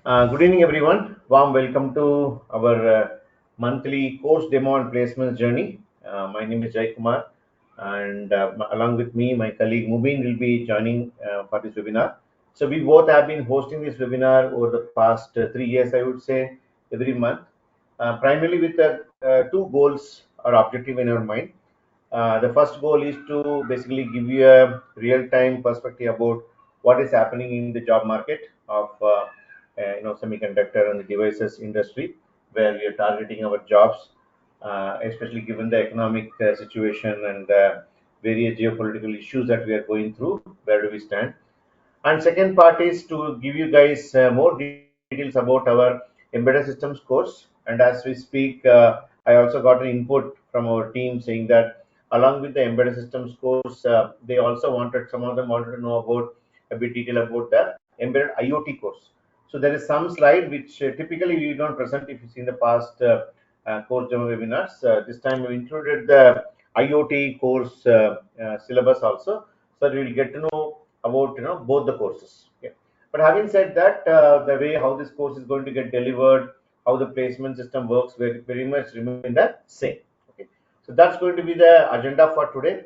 Good evening, everyone. Warm welcome to our monthly course demo and placements journey. My name is Jayakumar, and along with me, my colleague Mubeen will be joining for this webinar. So, we both have been hosting this webinar over the past 3 years, I would say, every month, primarily with two goals or objective in our mind. The first goal is to basically give you a real-time perspective about what is happening in the job market of semiconductor and the devices industry, where we are targeting our jobs, especially given the economic situation and various geopolitical issues that we are going through. Where do we stand? And second part is to give you guys more details about our embedded systems course. And as we speak, I also got an input from our team saying that along with the embedded systems course, they also wanted, some of them wanted to know about a bit detail about the embedded IoT course. So there is some slide which typically we don't present if you see in the past course demo webinars. This time we included the IoT course syllabus also, so we will get to know about both the courses. Okay. But having said that, the way how this course is going to get delivered, how the placement system works, very much remain the same. Okay. So that's going to be the agenda for today.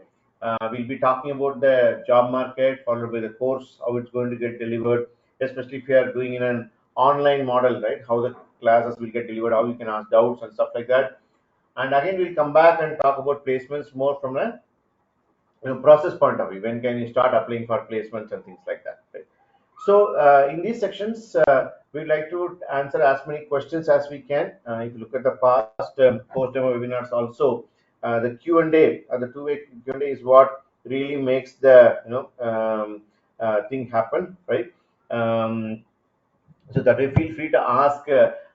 We'll be talking about the job market, followed by the course, how it's going to get delivered, especially if you are doing in an online model, right? How the classes will get delivered, how you can ask doubts and stuff like that. And again, we'll come back and talk about placements more from a process point of view. When can you start applying for placements and things like that, right? So in these sections, we'd like to answer as many questions as we can. If you look at the past post demo webinars also, the Q&A, the two-way Q&A is what really makes the thing happen, right? So that way, feel free to ask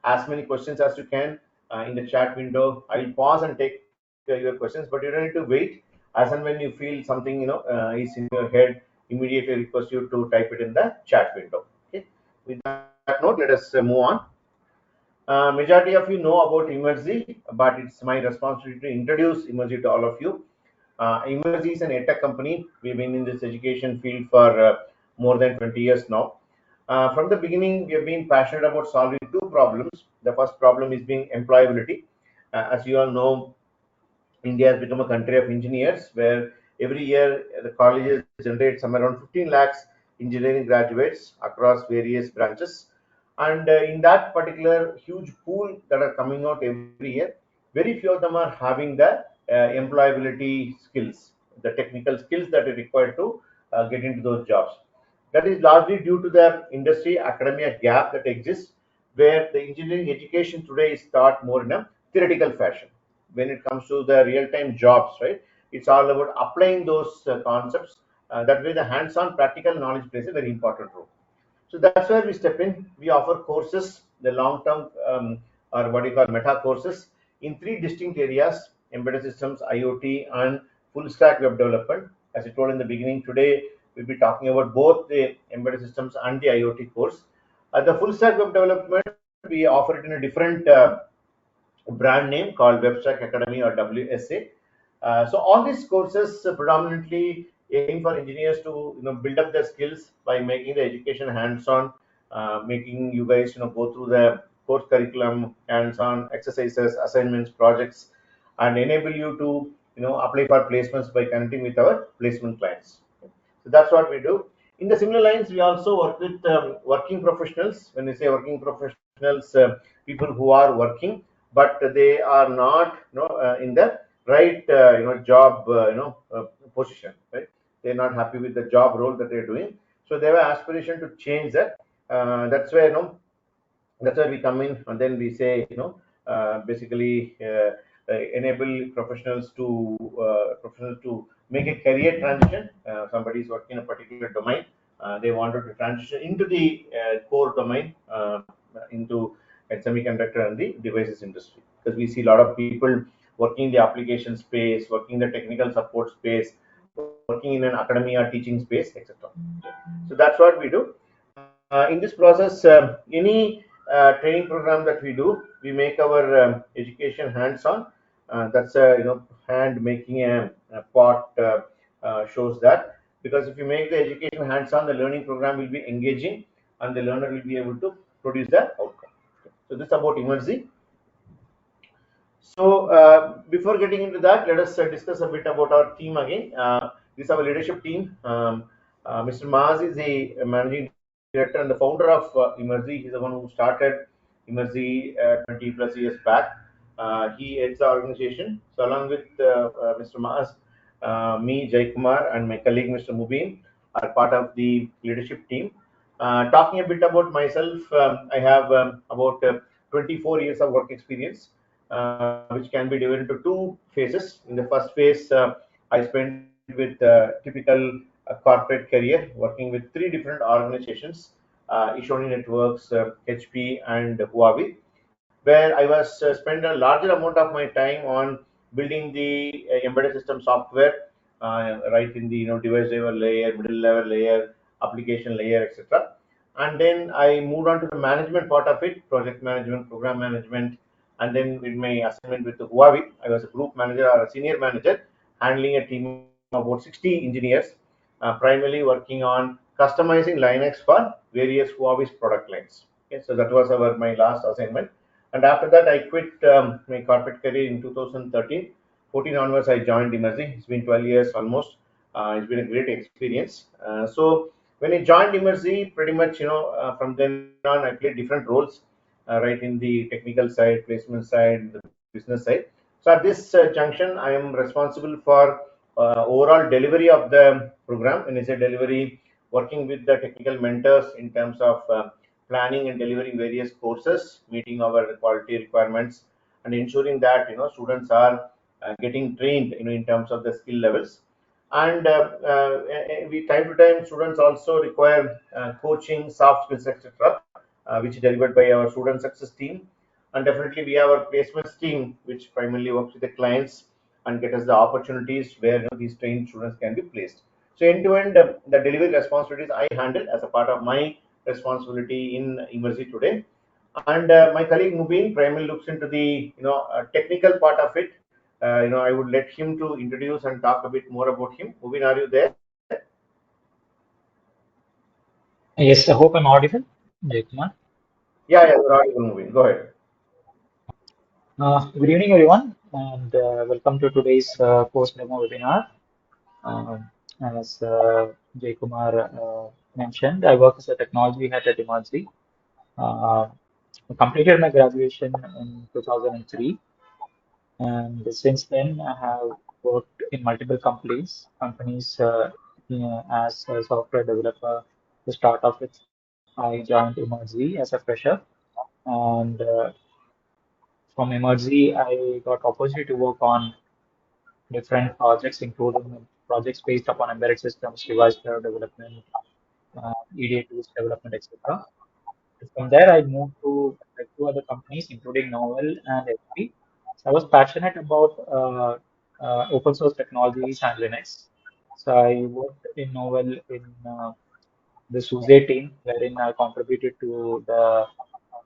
as many questions as you can in the chat window. I will pause and take your questions, but you don't need to wait. As and when you feel something is in your head, immediately request you to type it in the chat window. Okay. With that note, let us move on. Majority of you know about Emertxe, but it's my responsibility to introduce Emertxe to all of you. Emertxe is an edtech company. We've been in this education field for more than 20 years now. From the beginning, we have been passionate about solving two problems. The first problem is being employability. As you all know, India has become a country of engineers, where every year the colleges generate somewhere around 15 lakhs engineering graduates across various branches. And in that particular huge pool that are coming out every year, very few of them are having the employability skills, the technical skills that are required to get into those jobs. That is largely due to the industry academia gap that exists, where the engineering education today is taught more in a theoretical fashion. When it comes to the real-time jobs, right? It's all about applying those concepts. That way, the hands-on practical knowledge plays a very important role. So that's where we step in. We offer courses, the long-term or what you call meta courses in three distinct areas: embedded systems, IoT, and full-stack web development. As I told in the beginning, today we'll be talking about both the embedded systems and the IoT course. The full-stack web development, we offer it in a different brand name called Webstack Academy or WSA. So all these courses predominantly aim for engineers to build up their skills by making the education hands-on, making you guys go through the course curriculum, hands-on exercises, assignments, projects, and enable you to apply for placements by connecting with our placement clients. So that's what we do. In the similar lines, we also work with working professionals. When we say working professionals, people who are working, but they are not in the right job position, right? They're not happy with the job role that they're doing, so they have an aspiration to change that. That's where that's where we come in, and then we say basically enable professionals to make a career transition. Somebody is working in a particular domain, they wanted to transition into the core domain, into semiconductor and the devices industry, because we see a lot of people working in the application space, working in the technical support space, working in an academia teaching space, etc. So that's what we do. In this process, any training program that we do, we make our education hands-on. That's a hand making a pot shows that, because if you make the education hands-on, the learning program will be engaging and the learner will be able to produce the outcome. So this is about Emertxe. So before getting into that, let us discuss a bit about our team again. This is our leadership team. Mr. Maaz is a managing director and the founder of Emertxe. He's the one who started Emertxe 20 plus years back. He heads the organization. So along with Mr. Maaz, me, Jayakumar, and my colleague Mr. Mubeen are part of the leadership team. Talking a bit about myself, I have about 24 years of work experience, which can be divided into two phases. In the first phase, I spent with typical corporate career, working with three different organizations, Ishoni Networks, HP, and Huawei, where I was spend a larger amount of my time on building the embedded system software, right in the device level layer, middle level layer, application layer, etc. And then I moved on to the management part of it, project management, program management, and then with my assignment with the Huawei, I was a group manager or a senior manager, handling a team of about 60 engineers, primarily working on customizing Linux for various Huawei's product lines. Okay, so that was my last assignment. And after that, I quit my corporate career in 2013. 14 onwards, I joined Emertxe. It's been 12 years almost. It's been a great experience. So when I joined Emertxe, pretty much, from then on, I played different roles, right in the technical side, placement side, the business side. So at this junction, I am responsible for overall delivery of the program. When I say delivery, working with the technical mentors in terms of planning and delivering various courses, meeting our quality requirements, and ensuring that students are getting trained in terms of the skill levels. And we time to time students also require coaching, soft skills, etc., which is delivered by our student success team. And definitely we have our placements team, which primarily works with the clients and get us the opportunities where these trained students can be placed. So end to end, the delivery responsibilities I handle as a part of my responsibility in Emertxe today. And my colleague Mubeen primarily looks into the technical part of it. I would let him to introduce and talk a bit more about him. Mubeen, are you there? Yes, I hope I'm audible, Jayakumar. Yeah, you're audible, Mubeen. Go ahead. Good evening, everyone, and welcome to today's post-demo webinar. As Jayakumar mentioned, I work as a technology head at Pedagogy. Uh, I completed my graduation in 2003, and since then I have worked in multiple companies as a software developer. To start off with, I joined Pedagogy as a fresher, and from Emertxe, I got opportunity to work on different projects, including projects based upon embedded systems, device development, EDA tools development, etc. From there, I moved to like two other companies, including Novel and HP. So I was passionate about open source technologies and Linux. So I worked in Novel in the SUSE team, wherein I contributed to the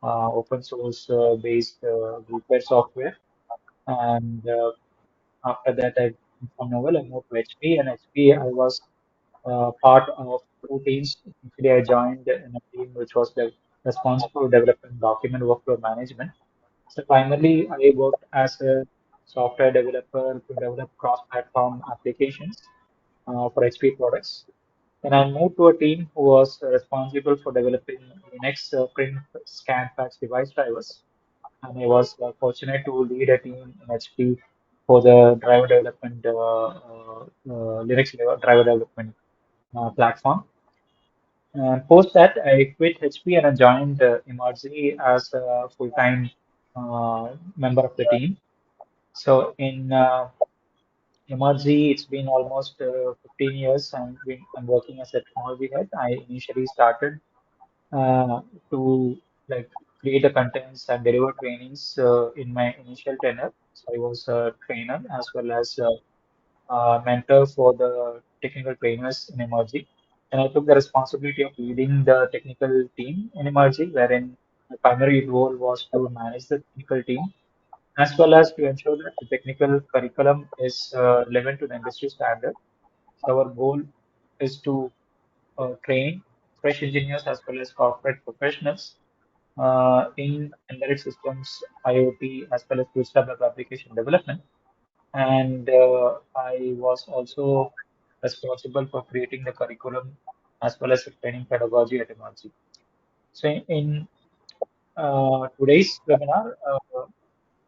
open source based groupware software. And after that, from Novel, I moved to HP, and HP, I was part of two teams. Initially, I joined in a team which was responsible for developing document workflow management. So primarily, I worked as a software developer to develop cross-platform applications for HP products. Then I moved to a team who was responsible for developing Linux print scan fax device drivers, and I was fortunate to lead a team in HP for the driver development, Linux driver development platform. And post that, I quit HP and I joined Emertxe as a full-time member of the team. So in Emertxe, it's been almost 15 years. I'm working as a technology head. I initially started uh, to like create the contents and deliver trainings in my initial tenure. So I was a trainer as well as a mentor for the technical trainers in Emerging. And I took the responsibility of leading the technical team in Emerging, wherein my primary role was to manage the technical team as well as to ensure that the technical curriculum is relevant to the industry standard. So our goal is to train fresh engineers as well as corporate professionals in embedded systems, IoT, as well as full stack web application development. And I was also responsible for creating the curriculum as well as the training pedagogy at Emertxe. So in today's webinar,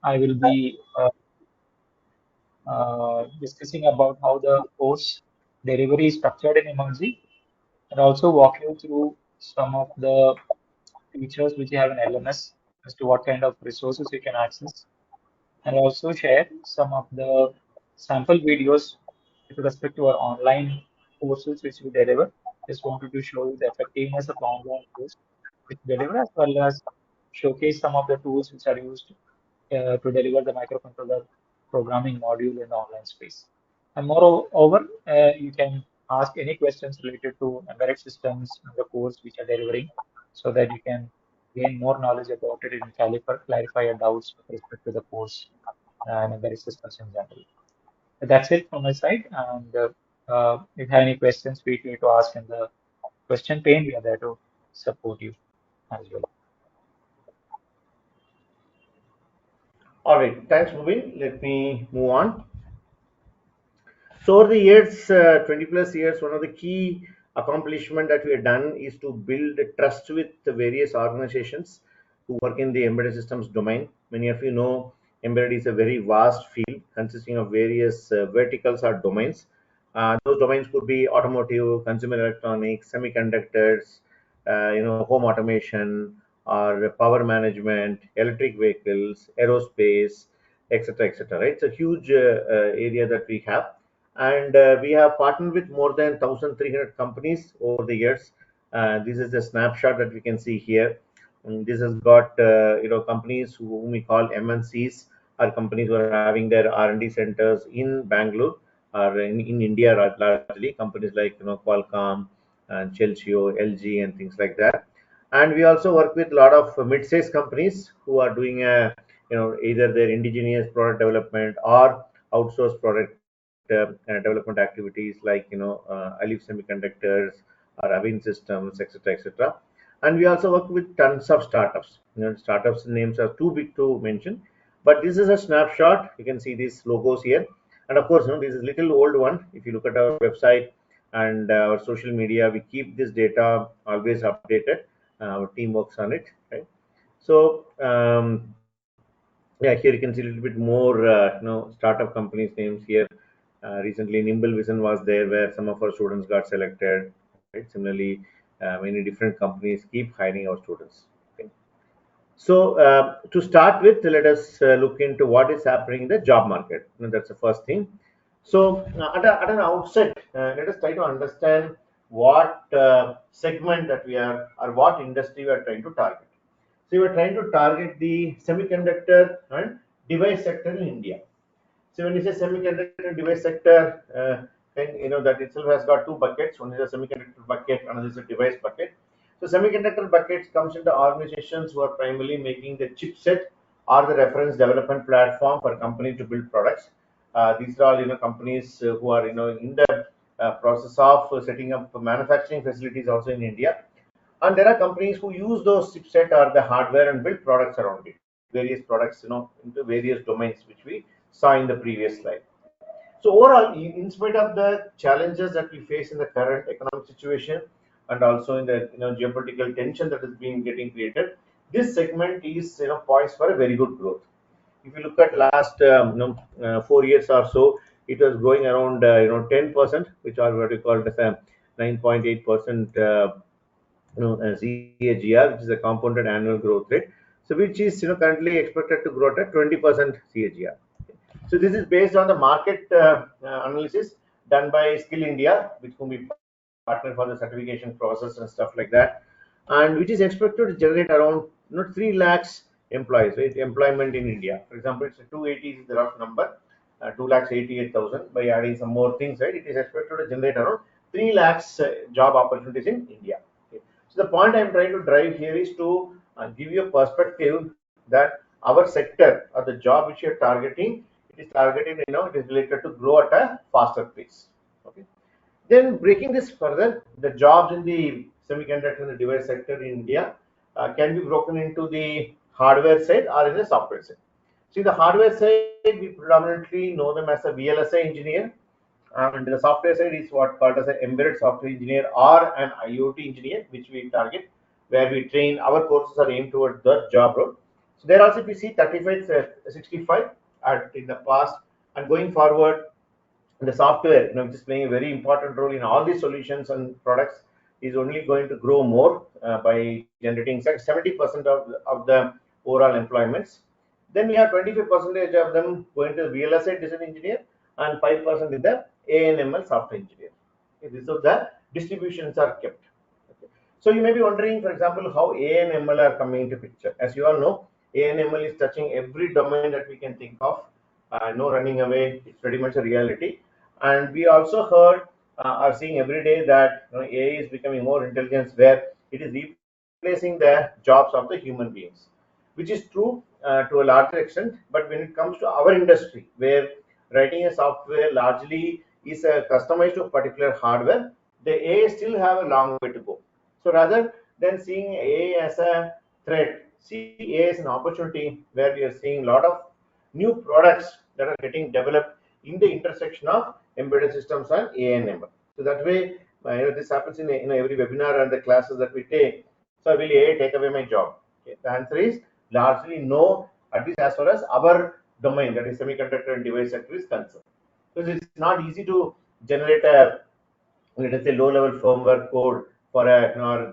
I will be discussing about how the course delivery is structured in Emergey, and also walk you through some of the features which you have in LMS as to what kind of resources you can access, and also share some of the sample videos with respect to our online courses which we deliver. Just wanted to show you the effectiveness of online course which we deliver, as well as showcase some of the tools which are used to deliver the microcontroller programming module in the online space. And moreover, you can ask any questions related to embedded systems and the course which are delivering, so that you can gain more knowledge about it and clarify your doubts with respect to the course and embedded systems in general. That's it from my side. And if you have any questions, feel free to ask in the question pane. We are there to support you as well. All right, thanks, Mubeen. Let me move on. So over the years, 20 plus years, one of the key accomplishment that we have done is to build trust with the various organizations who work in the embedded systems domain. Many of you know embedded is a very vast field consisting of various verticals or domains. Those domains could be automotive, consumer electronics, semiconductors, home automation, or power management, electric vehicles, aerospace, etc., etc. Right? It's a huge area that we have, and we have partnered with more than 1,300 companies over the years. This is the snapshot that we can see here. And this has got companies whom we call MNCs, are companies who are having their R&D centers in Bangalore or in India largely. Companies like Qualcomm and Chelsea, LG, and things like that. And we also work with a lot of mid-sized companies who are doing either their indigenous product development or outsourced product development activities like Alif Semiconductors or Avin Systems, etc., etc. And we also work with tons of startups. Startups names are too big to mention, but this is a snapshot. You can see these logos here, and of course, this is a little old one. If you look at our website and our social media, we keep this data always updated. Our team works on it, right? So yeah, here you can see a little bit more startup companies names here. Recently Nimble Vision was there where some of our students got selected, right? Similarly, many different companies keep hiring our students. Okay. So to start with, let us look into what is happening in the job market. That's the first thing. So at an outset, let us try to understand what segment that we are, or what industry we are trying to target. So we are trying to target the semiconductor and device sector in India. So when you say semiconductor device sector, then that itself has got two buckets. One is a semiconductor bucket, another is a device bucket. So semiconductor buckets comes into organizations who are primarily making the chipset or the reference development platform for company to build products. These are all companies who are in the process of setting up manufacturing facilities also in India. And there are companies who use those chipset or the hardware and build products around it, various products into various domains, which we saw in the previous slide. So overall, in spite of the challenges that we face in the current economic situation and also in the geopolitical tension that is being getting created, this segment is poised for a very good growth. If you look at last 4 years or so, it was growing around 10%, which are what we call as a 9.8% CAGR, which is a compounded annual growth rate. So which is currently expected to grow at 20% CAGR. So this is based on the market analysis done by Skill India, with whom we partner for the certification process and stuff like that, and which is expected to generate around 3 lakhs employees, right? Employment in India. For example, it's a 280 is the rough number, 2 lakhs 88,000. By adding some more things, right, it is expected to generate around 3 lakhs job opportunities in India. Okay. So the point I'm trying to drive here is to give you a perspective that our sector or the job which you're targeting, it is targeted, it is related to grow at a faster pace. Okay. Then breaking this further, the jobs in the semiconductor and the device sector in India, can be broken into the hardware side or in the software side. See, the hardware side, we predominantly know them as a VLSI engineer, and the software side is what called as an embedded software engineer or an IoT engineer, which we target, where we train. Our courses are aimed towards the job role. So there also, if you see 35, 65 in the past, and going forward, the software, which is playing a very important role in all these solutions and products, is only going to grow more by generating 70% of the overall employments. Then we have 25 percentage of them going to VLSI design engineer and 5% in the ANML software engineer. Okay, so the distributions are kept. Okay. So you may be wondering, for example, how ANML are coming into picture. As you all know, ANML is touching every domain that we can think of. No running away. It's pretty much a reality. And we also heard, are seeing every day that AI is becoming more intelligent, where it is replacing the jobs of the human beings, which is true to a larger extent. But when it comes to our industry, where writing a software largely is customized to a particular hardware, the AI still have a long way to go. So rather than seeing AI as a threat, see AI as an opportunity, where we are seeing a lot of new products that are getting developed in the intersection of embedded systems and AI and ML. So that way, this happens in every webinar and the classes that we take. So will AI take away my job? Okay. The answer is largely no, at least as far as our domain, that is semiconductor and device sector, is concerned. Because it's not easy to generate a, let us say, low level firmware code for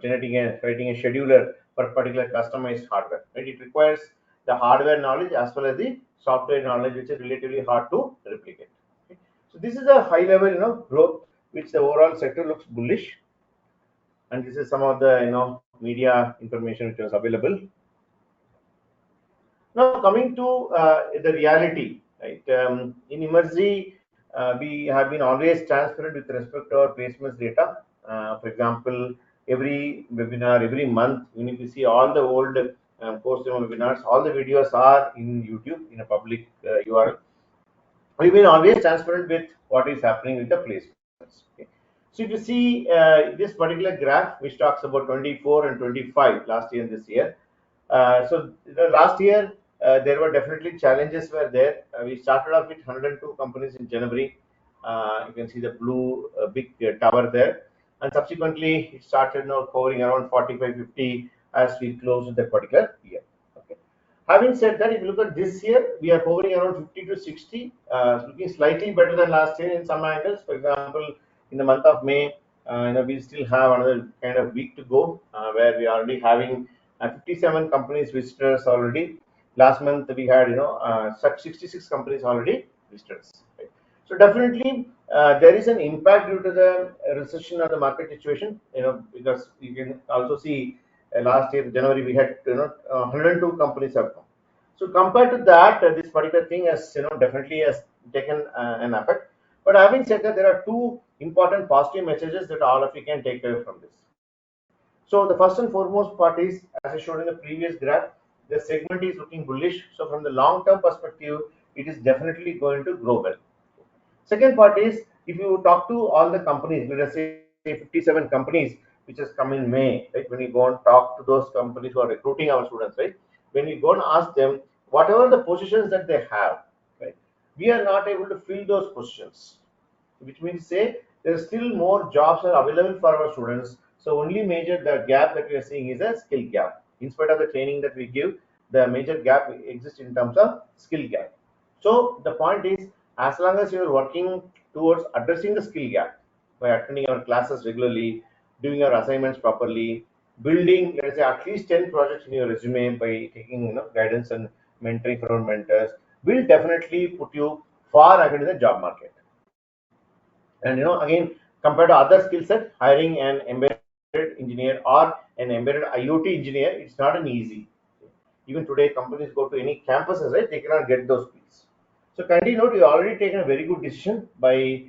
generating a writing a scheduler for a particular customized hardware. Right? It requires the hardware knowledge as well as the software knowledge, which is relatively hard to replicate. Okay. So this is a high level growth which the overall sector looks bullish, and this is some of the media information which was available. Now coming to the reality, right? In Emertxe, we have been always transparent with respect to our placements data. For example, every webinar, every month, you need to see all the old course demo webinars. All the videos are in YouTube in a public URL. We've been always transparent with what is happening with the placements. Okay. So if you see this particular graph, which talks about 24 and 25 last year and this year. So last year there were definitely challenges were there. We started off with 102 companies in January. You can see the blue big tower there, and subsequently it started now hovering around 45, 50 as we closed that particular year. Okay. Having said that, if you look at this year, we are hovering around 50 to 60, looking slightly better than last year in some angles. For example, in the month of May, we still have another kind of week to go, where we are already having 57 companies visitors already. Last month we had 66 companies already visitors. Right? So definitely there is an impact due to the recession or the market situation. Because you can also see last year January we had 102 companies have come. So compared to that, this particular thing has definitely has taken an effect. But having said that, there are two important positive messages that all of you can take away from this. So the first and foremost part is, as I showed in the previous graph, the segment is looking bullish. So from the long-term perspective, it is definitely going to grow well. Second part is, if you talk to all the companies, let us say 57 companies which has come in May, right? When you go and talk to those companies who are recruiting our students, right? When you go and ask them, whatever the positions that they have, right? We are not able to fill those positions, which means say there are still more jobs are available for our students. So only major the gap that we are seeing is a skill gap. In spite of the training that we give, the major gap exists in terms of skill gap. So the point is, as long as you are working towards addressing the skill gap by attending our classes regularly, doing your assignments properly, building, let us say, at least 10 projects in your resume by taking guidance and mentoring from mentors, will definitely put you far ahead in the job market. And again, compared to other skill set, hiring an embedded engineer or an embedded IoT engineer, it's not an easy. Even today, companies go to any campuses, right? They cannot get those skills. So kindly note, you already taken a very good decision by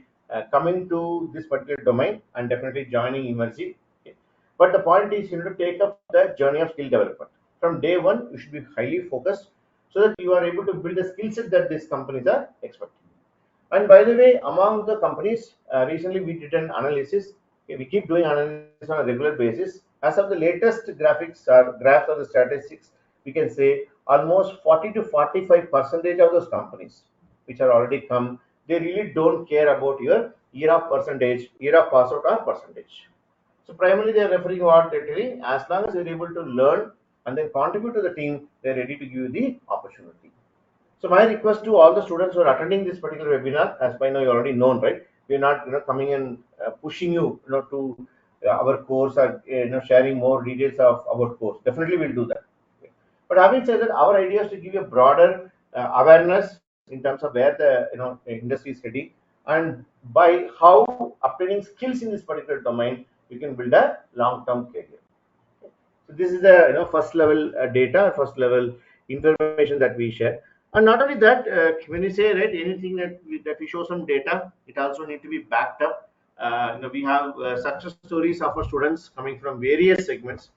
coming to this particular domain and definitely joining Emertxe. Okay. But the point is, you need to take up the journey of skill development. From day one, you should be highly focused so that you are able to build the skill set that these companies are expecting. And by the way, among the companies, recently we did an analysis. Okay, we keep doing analysis on a regular basis. As of the latest graphics or graphs of the statistics, we can say almost 40 to 45 percentage of those companies which are already come, they really don't care about your year of percentage, year of pass out or percentage. So primarily they are referring what they're telling. As long as you're able to learn and then contribute to the team, they're ready to give you the opportunity. So my request to all the students who are attending this particular webinar, as by now you already known, right? We're not coming and pushing you, to our course or sharing more details of our course. Definitely we'll do that. Okay. But having said that, our idea is to give you a broader awareness in terms of where the industry is heading, and by how obtaining skills in this particular domain, you can build a long-term career. So this is the first level data, first level information that we share. And not only that, when you say right anything that we show some data, it also need to be backed up. We have success stories of our students coming from various segments.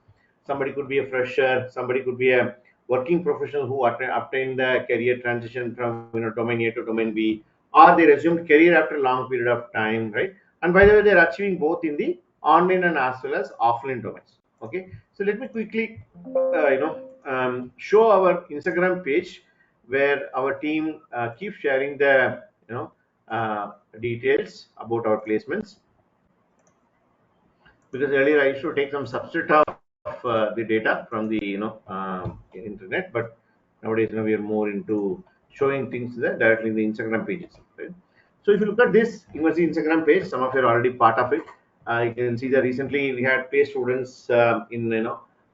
Somebody could be a fresher, somebody could be a working professional who obtained the career transition from domain A to domain B, or they resumed career after a long period of time, right? And by the way, they're achieving both in the online and as well as offline domains. Okay, so let me quickly show our Instagram page where our team keeps sharing the details about our placements, because earlier I used to take some subset of the data from the internet, but nowadays we are more into showing things there directly in the Instagram pages. Right? So if you look at this Emertxe Instagram page, some of you are already part of it. You can see that recently we had placed students in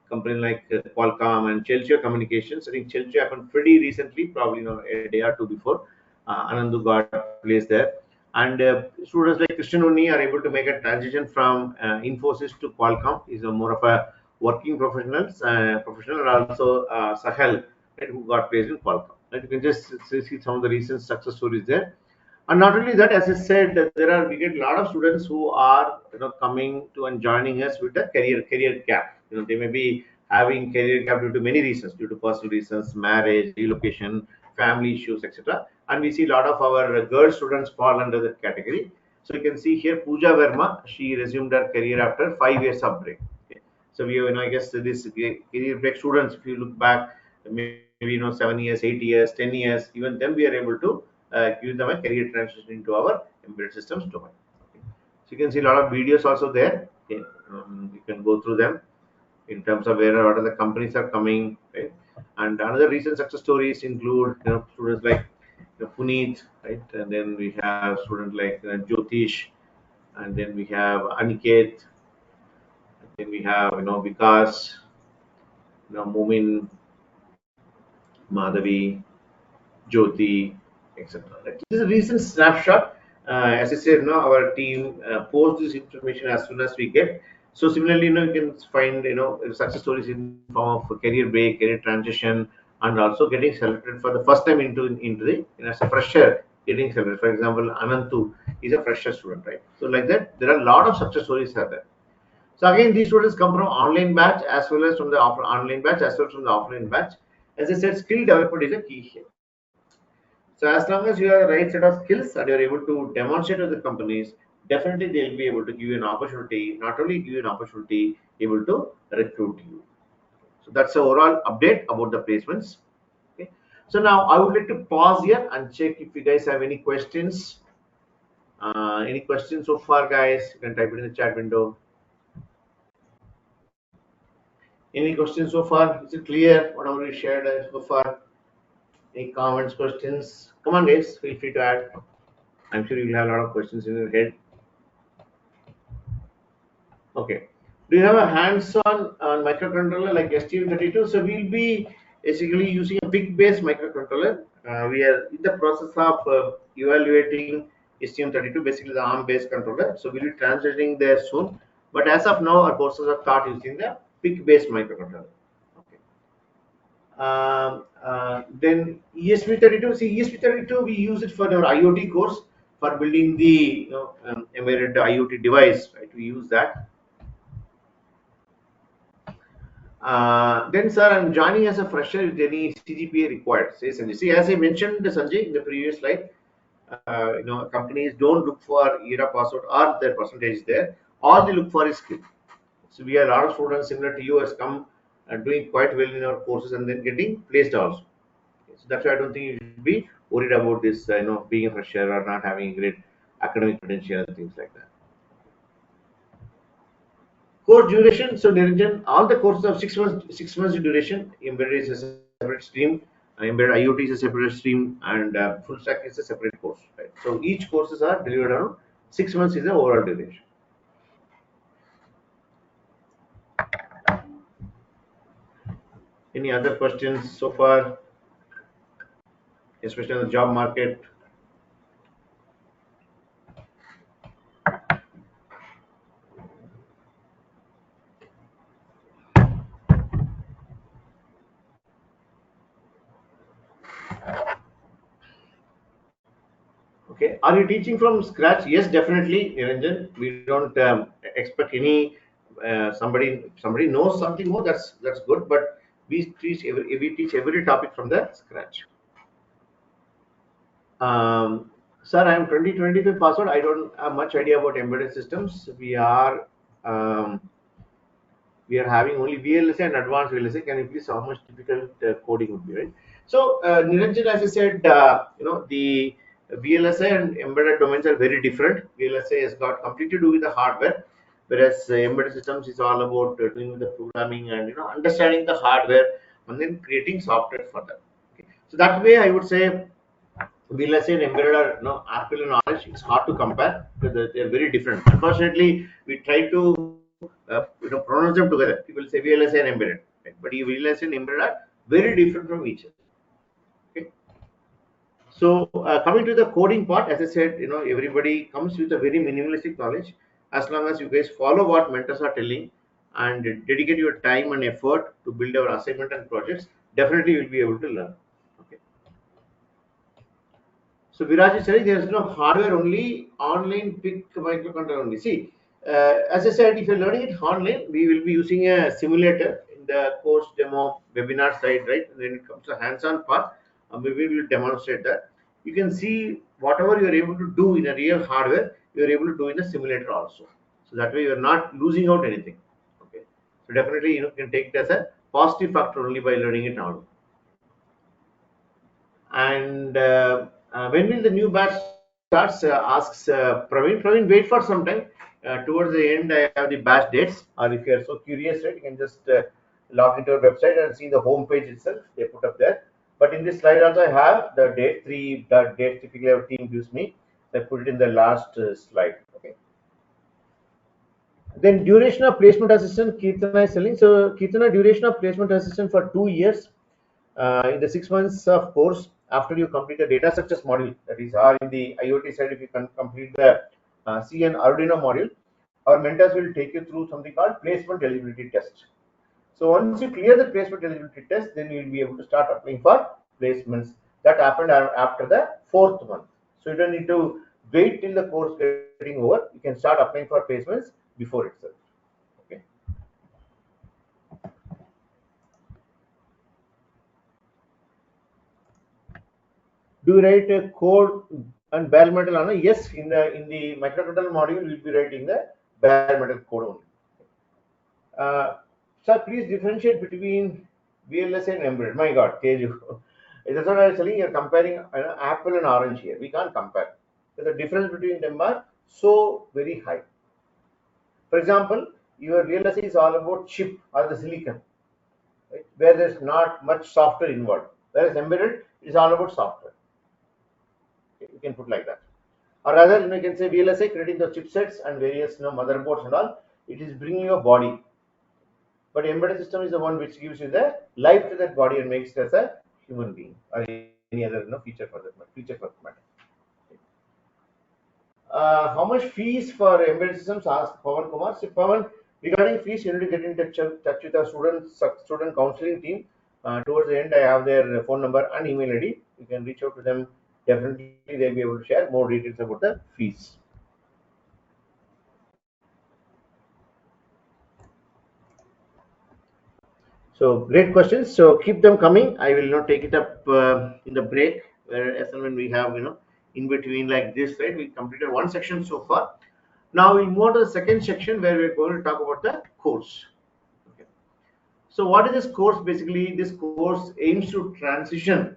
company like Qualcomm and Chelsea Communications. I think Chelsea happened pretty recently, probably a day or two before. Anandu got placed there, and students like Christian Uni are able to make a transition from Infosys to Qualcomm. He's a more of a working professional, and also Sahel, right, who got placed in Qualcomm. Right? You can just see some of the recent success stories there. And not only that, as I said, we get a lot of students who are coming to and joining us with a career gap. They may be having career gap due to many reasons, due to personal reasons, marriage, relocation, family issues, etc. And we see a lot of our girl students fall under that category. So you can see here Pooja Verma, she resumed her career after 5 years of break. Okay. So we, I guess this career break students, if you look back, maybe 7 years, 8 years, 10 years, even then we are able to give them a career transition into our embedded systems domain. Okay. So you can see a lot of videos also there. Okay. You can go through them in terms of what are the companies are coming. Right? And another recent success stories include students like Puneet, right? And then we have students like Jyotish, and then we have Aniket, and then we have Vikas, Mubeen, Madhavi, Jyoti, etc. Right? This is a recent snapshot. As I said, our team posts this information as soon as we get. So similarly, you can find success stories in form of career break, career transition, and also getting selected for the first time into the as a fresher getting selected. For example, Anantu is a fresher student, right? So like that, there are a lot of success stories are there. So again, these students come from online batch as well as from the online batch as well as from the offline batch. As I said, skill development is a key here. So as long as you have the right set of skills and you're able to demonstrate to the companies, definitely they'll be able to give you an opportunity, not only give you an opportunity, able to recruit you. So that's the overall update about the placements. Okay. So now I would like to pause here and check if you guys have any questions. Any questions so far, guys? You can type it in the chat window. Any questions so far? Is it clear? Whatever we shared so far? Any comments, questions? Come on, guys. Feel free to add. I'm sure you'll have a lot of questions in your head. Okay. Do you have a hands-on microcontroller like STM32? So we'll be basically using a PIC-based microcontroller. We are in the process of evaluating STM32, basically the ARM-based controller. So we'll be transitioning there soon. But as of now, our courses are taught using the PIC-based microcontroller. Okay. Then ESP32. See, ESP32 we use it for our IoT course for building the embedded IoT device. Right, we use that. Then, sir, I'm joining as a fresher with any CGPA required. Say Sanjay. See, as I mentioned, Sanjay, in the previous slide, companies don't look for year of pass out or their percentage there. All they look for is skill. So we have a lot of students similar to you has come and doing quite well in our courses and then getting placed also. So that's why I don't think you should be worried about this, being a fresher or not having a great academic potential and things like that. Course duration. So Niranjan, all the courses of 6 months, 6 months duration. Embedded is a separate stream. Embedded IoT is a separate stream, and full stack is a separate course. Right. So each courses are delivered around 6 months is the overall duration. Any other questions so far, especially on the job market? Okay. Are you teaching from scratch? Yes, definitely, Niranjan. We don't expect any somebody knows something more. That's good. But we teach every topic from the scratch. Sir, I am 2025 password. I don't have much idea about embedded systems. Um, we are having only VLSA and advanced VLSA. Can you please how much difficult coding would be, right? So, Niranjan, as I said, the VLSA and embedded domains are very different. VLSA has got completely to do with the hardware, whereas embedded systems is all about doing with the programming and understanding the hardware and then creating software for that. Okay. So that way, I would say VLSA and embedded are apple and orange. It's hard to compare because they're very different. Unfortunately, we try to pronounce them together. People say VLSA and embedded, right? But VLSA and embedded are very different from each other. Okay. So coming to the coding part, as I said, everybody comes with a very minimalistic knowledge. As long as you guys follow what mentors are telling and dedicate your time and effort to build our assignment and projects, definitely you'll be able to learn. Okay. So Viraj is saying there is no hardware only, online pick microcontroller only. See, as I said, if you're learning it online, we will be using a simulator in the course demo webinar side, right? And then it comes to hands-on part, we will demonstrate that. You can see whatever you're able to do in a real hardware, you're able to do in the simulator also. So that way you're not losing out anything. Okay. So definitely, you can take it as a positive factor only by learning it now. And when will the new batch starts? Asks Praveen. Praveen, wait for some time. Towards the end, I have the batch dates. Or if you are so curious, right, you can just log into our website and see the home page itself. They put up there. But in this slide also, I have the date. The date typically our team gives me. I put it in the last slide. Okay. Then duration of placement assistant, Kirtana is telling. So Kirtana, duration of placement assistant for 2 years. In the 6 months of course, after you complete the data structures module, that is, or in the IoT side, if you can complete the C and Arduino module, our mentors will take you through something called placement eligibility test. So once you clear the placement eligibility test, then you will be able to start applying for placements. That happened after the 4th month. So you don't need to wait till the course getting over. You can start applying for placements before itself. Okay. Do you write a code and bare metal on it? Yes, in the microcontroller module, we'll be writing the bare metal code only. Sir, please differentiate between VLSA and embedded. My God, Keju. That's what I was telling you. You're comparing apple and orange here. We can't compare. The difference between them are so very high. For example, your VLSA is all about chip or the silicon, right, where there's not much software involved. Whereas embedded is all about software. You can put like that. Or rather, you can say VLSA creating the chipsets and various motherboards and all. It is bringing your body, but embedded system is the one which gives you the life to that body and makes it as a human being or any other feature for that matter. How much fees for embedded systems? Ask Pawan Kumar. So Pawan, regarding fees, you need to get in touch with our student counseling team. Towards the end, I have their phone number and email ID. You can reach out to them. Definitely, they'll be able to share more details about the fees. So great questions. So keep them coming. I will not take it up in the break. Where as and when we have in between like this, right? We completed one section so far. Now we'll move on to the second section where we're going to talk about the course. Okay. So what is this course? Basically, this course aims to transition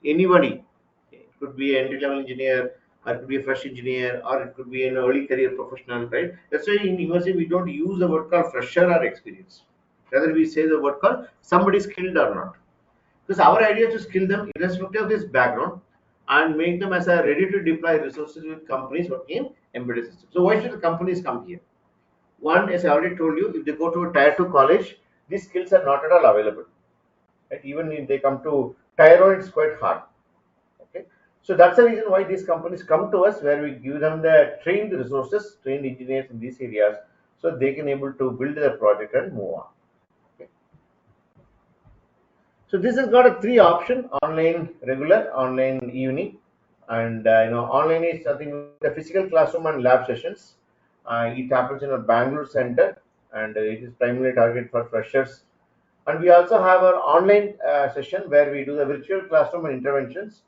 anybody. It could be an entry level engineer, or it could be a fresh engineer, or it could be an early career professional, right? That's why in university we don't use the word called fresher or experience. Rather, we say the word called somebody skilled or not. Because our idea is to skill them irrespective of this background and make them as a ready to deploy resources with companies working in embedded systems. So why should the companies come here? One, as I already told you, if they go to a tier 2 college, these skills are not at all available. Right? Even if they come to tier 1, it's quite hard. Okay. So that's the reason why these companies come to us, where we give them the trained resources, trained engineers in these areas, so they can able to build their project and move on. Okay. So this has got a three option: online, regular, online, evening, and online is something with the physical classroom and lab sessions. It happens in a Bangalore center, and it is primarily targeted for freshers. And we also have our online session where we do the virtual classroom and interventions,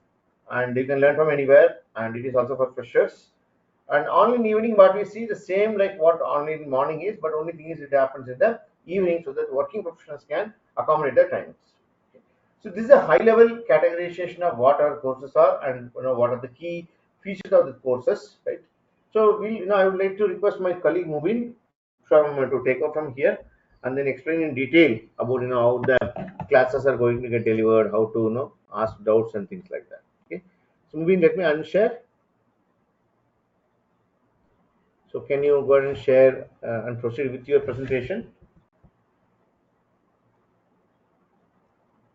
and you can learn from anywhere. And it is also for freshers. And online evening, what we see the same like what online morning is, but only thing is it happens in the evening so that working professionals can accommodate their timings. So this is a high level categorization of what our courses are and what are the key features of the courses, right? So I would like to request my colleague Mubeen from to take off from here and then explain in detail about how the classes are going to get delivered, how to ask doubts and things like that. Okay. So Mubeen, let me unshare. So can you go ahead and share and proceed with your presentation?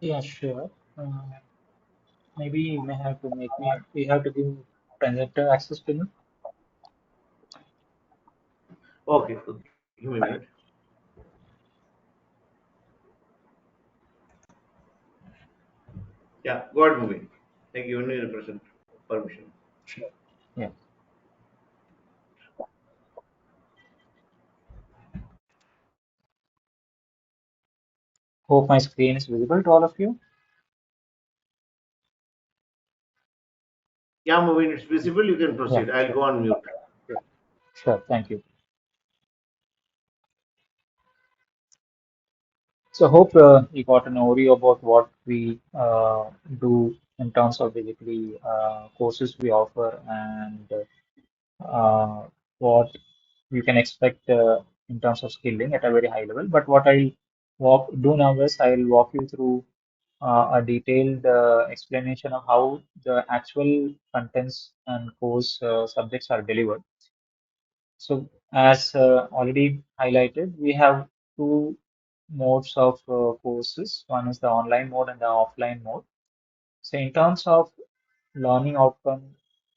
Yeah, sure. Uh, Maybe you may have to make me, you have to give presenter access to me. Okay, okay. Give me a minute. Yeah, go ahead, Mubeen. Thank you. Only the present permission. Sure. Yeah. Hope my screen is visible to all of you. Yeah, Mubeen, it's visible. You can Yeah, proceed. I'll sure. go on mute. Yeah. Sure. Thank you. So hope you got an overview about what we do in terms of basically courses we offer and what you can expect in terms of skilling at a very high level. But what I'll do now is I'll walk you through a detailed explanation of how the actual contents and course subjects are delivered. So, as already highlighted, we have two modes of courses. One is the online mode and the offline mode. So, in terms of learning outcome,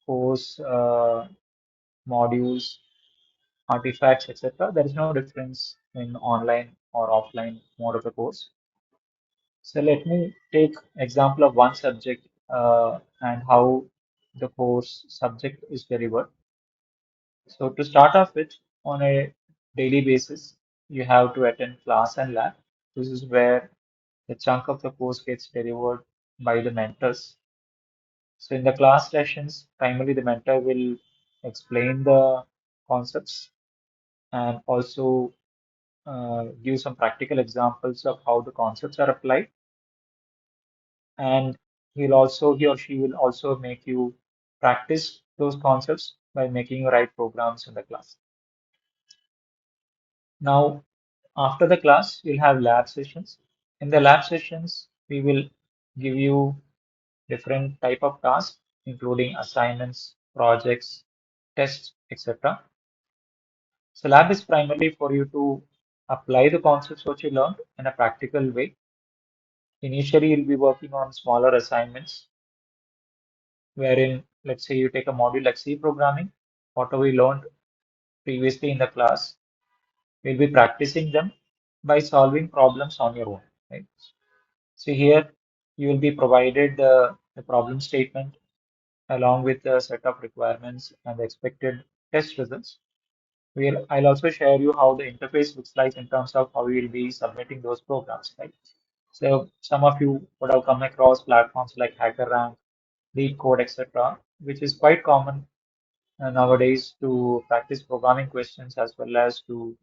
course modules, artifacts, etc., there is no difference in online or offline mode of the course. So, let me take example of one subject and how the course subject is delivered. So to start off with, on a daily basis, you have to attend class and lab. This is where the chunk of the course gets delivered by the mentors. So in the class sessions, primarily the mentor will explain the concepts and also give some practical examples of how the concepts are applied. And he or she will also make you practice those concepts by making you write programs in the class. Now, after the class, you'll have lab sessions. In the lab sessions, we will give you different type of tasks, including assignments, projects, tests, etc. So lab is primarily for you to apply the concepts what you learned in a practical way. Initially, you'll be working on smaller assignments, wherein, let's say you take a module like C programming, whatever we learned previously in the class, we'll be practicing them by solving problems on your own, right? So here you will be provided the problem statement along with a set of requirements and the expected test results. I'll also share you how the interface looks like in terms of how we will be submitting those programs, right? So some of you would have come across platforms like HackerRank, LeetCode, etc., which is quite common nowadays to practice programming questions as well as to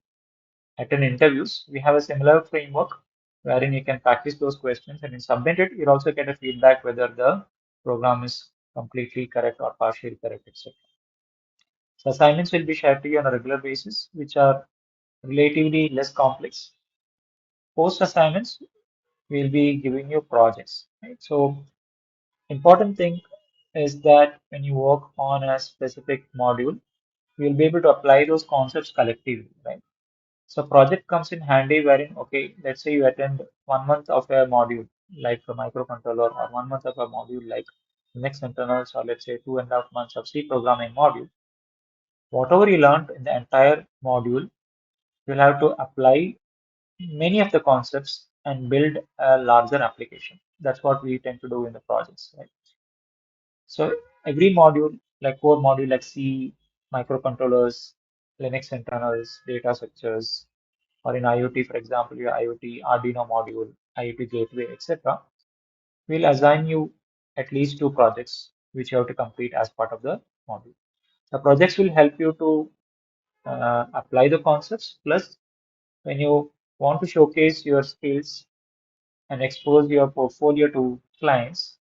attend interviews. We have a similar framework wherein you can practice those questions and you submit it. You'll also get a feedback whether the program is completely correct or partially correct, etc. So assignments will be shared to you on a regular basis, which are relatively less complex. Post assignments will be giving you projects, right? So important thing is that when you work on a specific module, you'll be able to apply those concepts collectively, right? So project comes in handy wherein, okay, let's say you attend 1 month of a module like a microcontroller or 1 month of a module like next internals or let's say 2.5 months of C programming module. Whatever you learned in the entire module, you'll have to apply many of the concepts and build a larger application. That's what we tend to do in the projects, right? So every module, like core module like C, microcontrollers, Linux internals, data structures, or in IoT, for example, your IoT Arduino module, IoT gateway, etc., will assign you at least 2 projects which you have to complete as part of the module. The projects will help you to apply the concepts. Plus, when you want to showcase your skills and expose your portfolio to clients,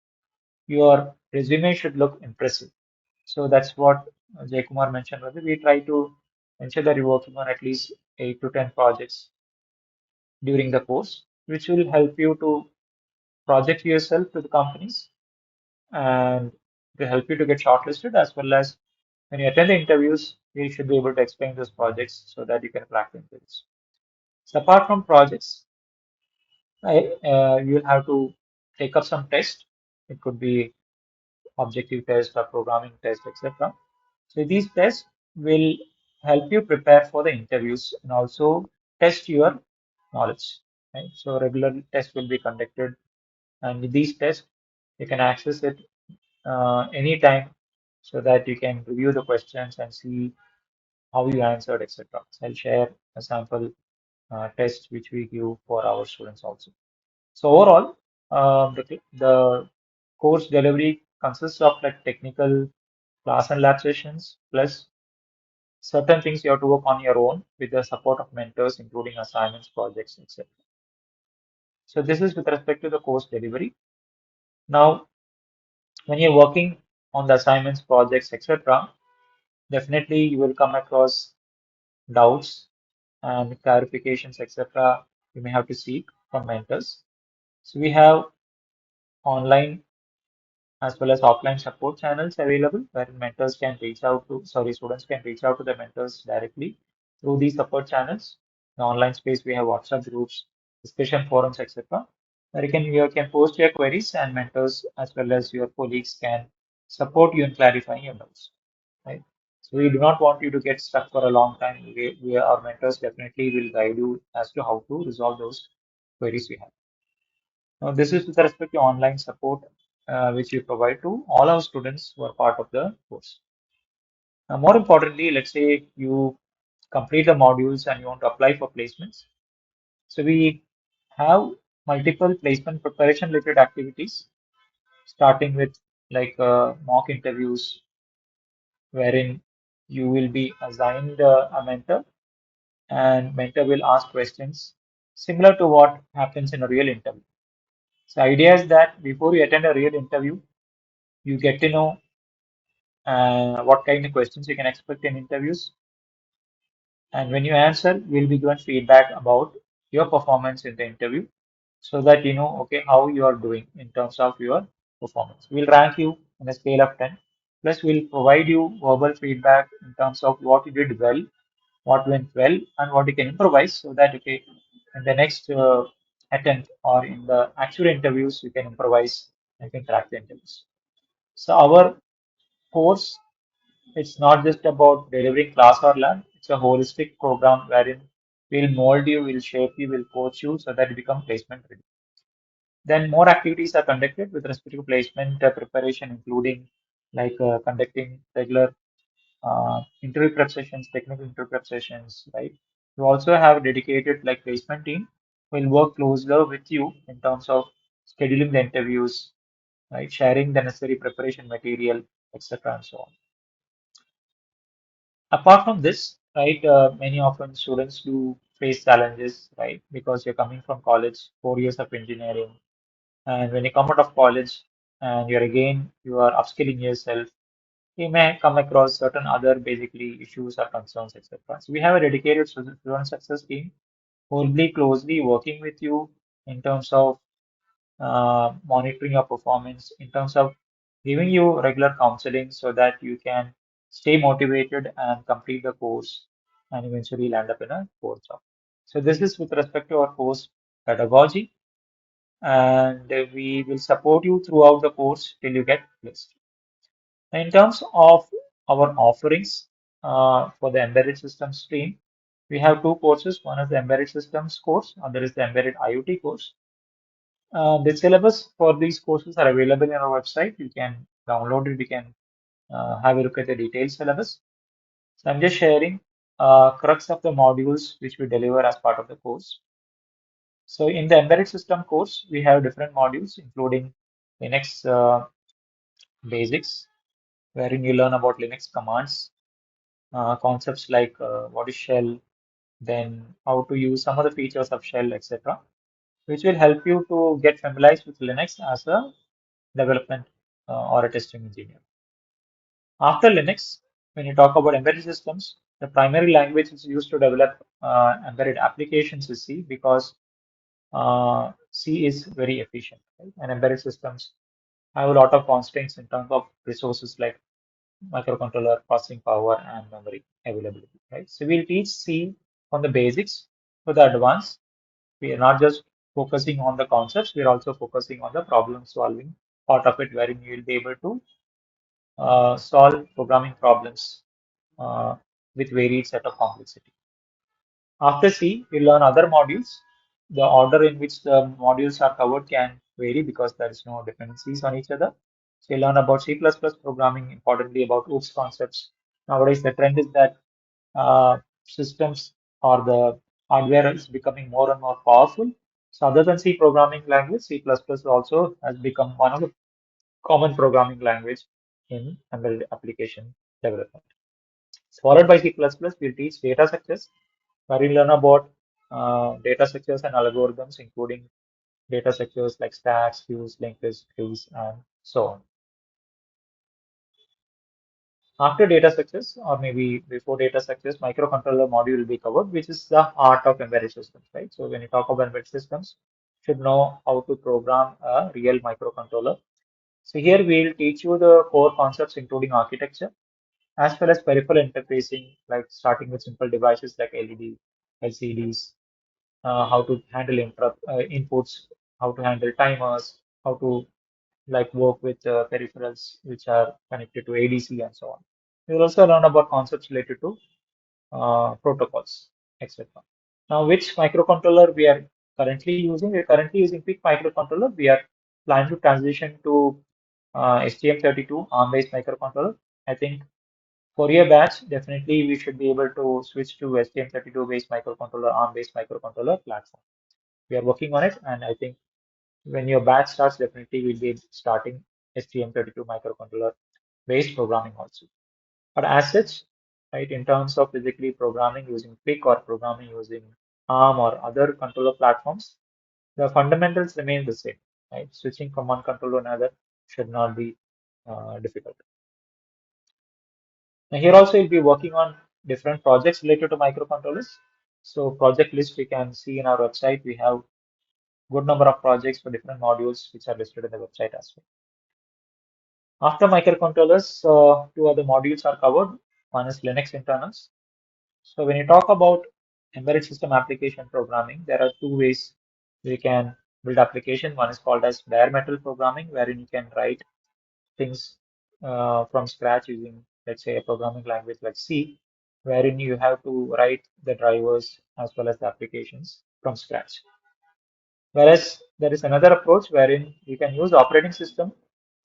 your resume should look impressive. So that's what Jayakumar mentioned earlier. We try to ensure that you're working on at least 8 to 10 projects during the course, which will help you to project yourself to the companies and to help you to get shortlisted as well as when you attend the interviews, you should be able to explain those projects so that you can crack the interviews. So apart from projects, you'll have to take up some tests. It could be objective test or programming test, etc. So these tests will help you prepare for the interviews and also test your knowledge. Right? So regular tests will be conducted, and with these tests, you can access it anytime so that you can review the questions and see how you answered, etc. So I'll share a sample test which we give for our students also. So overall, the course delivery consists of like technical class and lab sessions plus certain things you have to work on your own with the support of mentors, including assignments, projects, etc. So this is with respect to the course delivery. Now, when you're working on the assignments, projects, etc., definitely you will come across doubts and clarifications, etc. You may have to seek from mentors. So we have online as well as offline support channels available where mentors can reach out to, sorry, students can reach out to the mentors directly through these support channels. In the online space, we have WhatsApp groups, discussion forums, etc. Where you can post your queries and mentors as well as your colleagues can support you in clarifying your doubts. Right? So we do not want you to get stuck for a long time. Our mentors definitely will guide you as to how to resolve those queries we have. Now, this is with respect to online support, which we provide to all our students who are part of the course. Now, more importantly, let's say you complete the modules and you want to apply for placements. So we have multiple placement preparation related activities, starting with like mock interviews, wherein you will be assigned a mentor and mentor will ask questions similar to what happens in a real interview. So idea is that before you attend a real interview, you get to know what kind of questions you can expect in interviews. And when you answer, you'll be given feedback about your performance in the interview so that you know, okay, how you are doing in terms of your performance. We'll rank you on a scale of 10. Plus, we'll provide you verbal feedback in terms of what you did well, what went well, and what you can improvise so that, okay, in the next attempt or in the actual interviews, you can improvise and you can crack the interviews. So our course, it's not just about delivering class or lab. It's a holistic program wherein we'll mold you, we'll shape you, we'll coach you so that you become placement ready. Then more activities are conducted with respect to placement preparation, including like conducting regular interview prep sessions, technical interview prep sessions, right? We also have a dedicated like placement team who will work closer with you in terms of scheduling the interviews, right? Sharing the necessary preparation material, etc. and so on. Apart from this, right, many often students do face challenges, right, because you're coming from college, 4 years of engineering, and when you come out of college and you are upskilling yourself, you may come across certain other basically issues or concerns, etc. So we have a dedicated student success team who will be closely working with you in terms of monitoring your performance, in terms of giving you regular counseling so that you can stay motivated and complete the course and eventually land up in a core job. So this is with respect to our course pedagogy, and we will support you throughout the course till you get placed. In terms of our offerings for the embedded systems stream, we have two courses. One is the embedded systems course, other is the embedded IoT course. The syllabus for these courses are available in our website. You can download it. You can have a look at the detailed syllabus. So I'm just sharing crux of the modules which we deliver as part of the course. So in the embedded system course, we have different modules, including Linux basics, wherein you learn about Linux commands, concepts like what is shell, then how to use some of the features of shell, etc., which will help you to get familiarized with Linux as a development or a testing engineer. After Linux, when you talk about embedded systems, the primary language is used to develop embedded applications is C because C is very efficient, right? And embedded systems have a lot of constraints in terms of resources like microcontroller, processing power, and memory availability, right? So we'll teach C from the basics to the advanced. We are not just focusing on the concepts, we are also focusing on the problem solving part of it, wherein you will be able to solve programming problems uh, with varied set of complexity. After C, we learn other modules. The order in which the modules are covered can vary because there is no dependencies on each other. So you learn about C++ programming, importantly about OOPS concepts. Nowadays, the trend is that systems or the hardware is becoming more and more powerful. So other than C programming language, C++ also has become one of the common programming language in embedded application development. Followed by C++, we'll teach data structures, where we learn about data structures and algorithms, including data structures like stacks, queues, linked list, trees, and so on. After data structures, or maybe before data structures, microcontroller module will be covered, which is the heart of embedded systems, right? So when you talk about embedded systems, you should know how to program a real microcontroller. So here we'll teach you the core concepts, including architecture, as well as peripheral interfacing, like starting with simple devices like LED, LCDs, how to handle inputs, how to handle timers, how to like work with peripherals which are connected to ADC and so on. We will also learn about concepts related to protocols, etc. Now, which microcontroller we are currently using? We are currently using PIC microcontroller. We are planning to transition to STM32 ARM-based microcontroller. I think for your batch, definitely we should be able to switch to STM32 based microcontroller, ARM-based microcontroller platform. We are working on it, and I think when your batch starts, definitely we'll be starting STM32 microcontroller based programming also. But as such, right, in terms of physically programming using PIC or programming using ARM or other controller platforms, the fundamentals remain the same, right? Switching from one controller to another should not be difficult. Now here also you'll be working on different projects related to microcontrollers. So project list you can see in our website. We have good number of projects for different modules which are listed in the website as well. After microcontrollers, two other modules are covered. One is Linux internals. So when you talk about embedded system application programming, there are two ways we can build application. One is called as bare metal programming, wherein you can write things from scratch using, let's say, a programming language like C, wherein you have to write the drivers as well as the applications from scratch. Whereas there is another approach wherein you can use operating system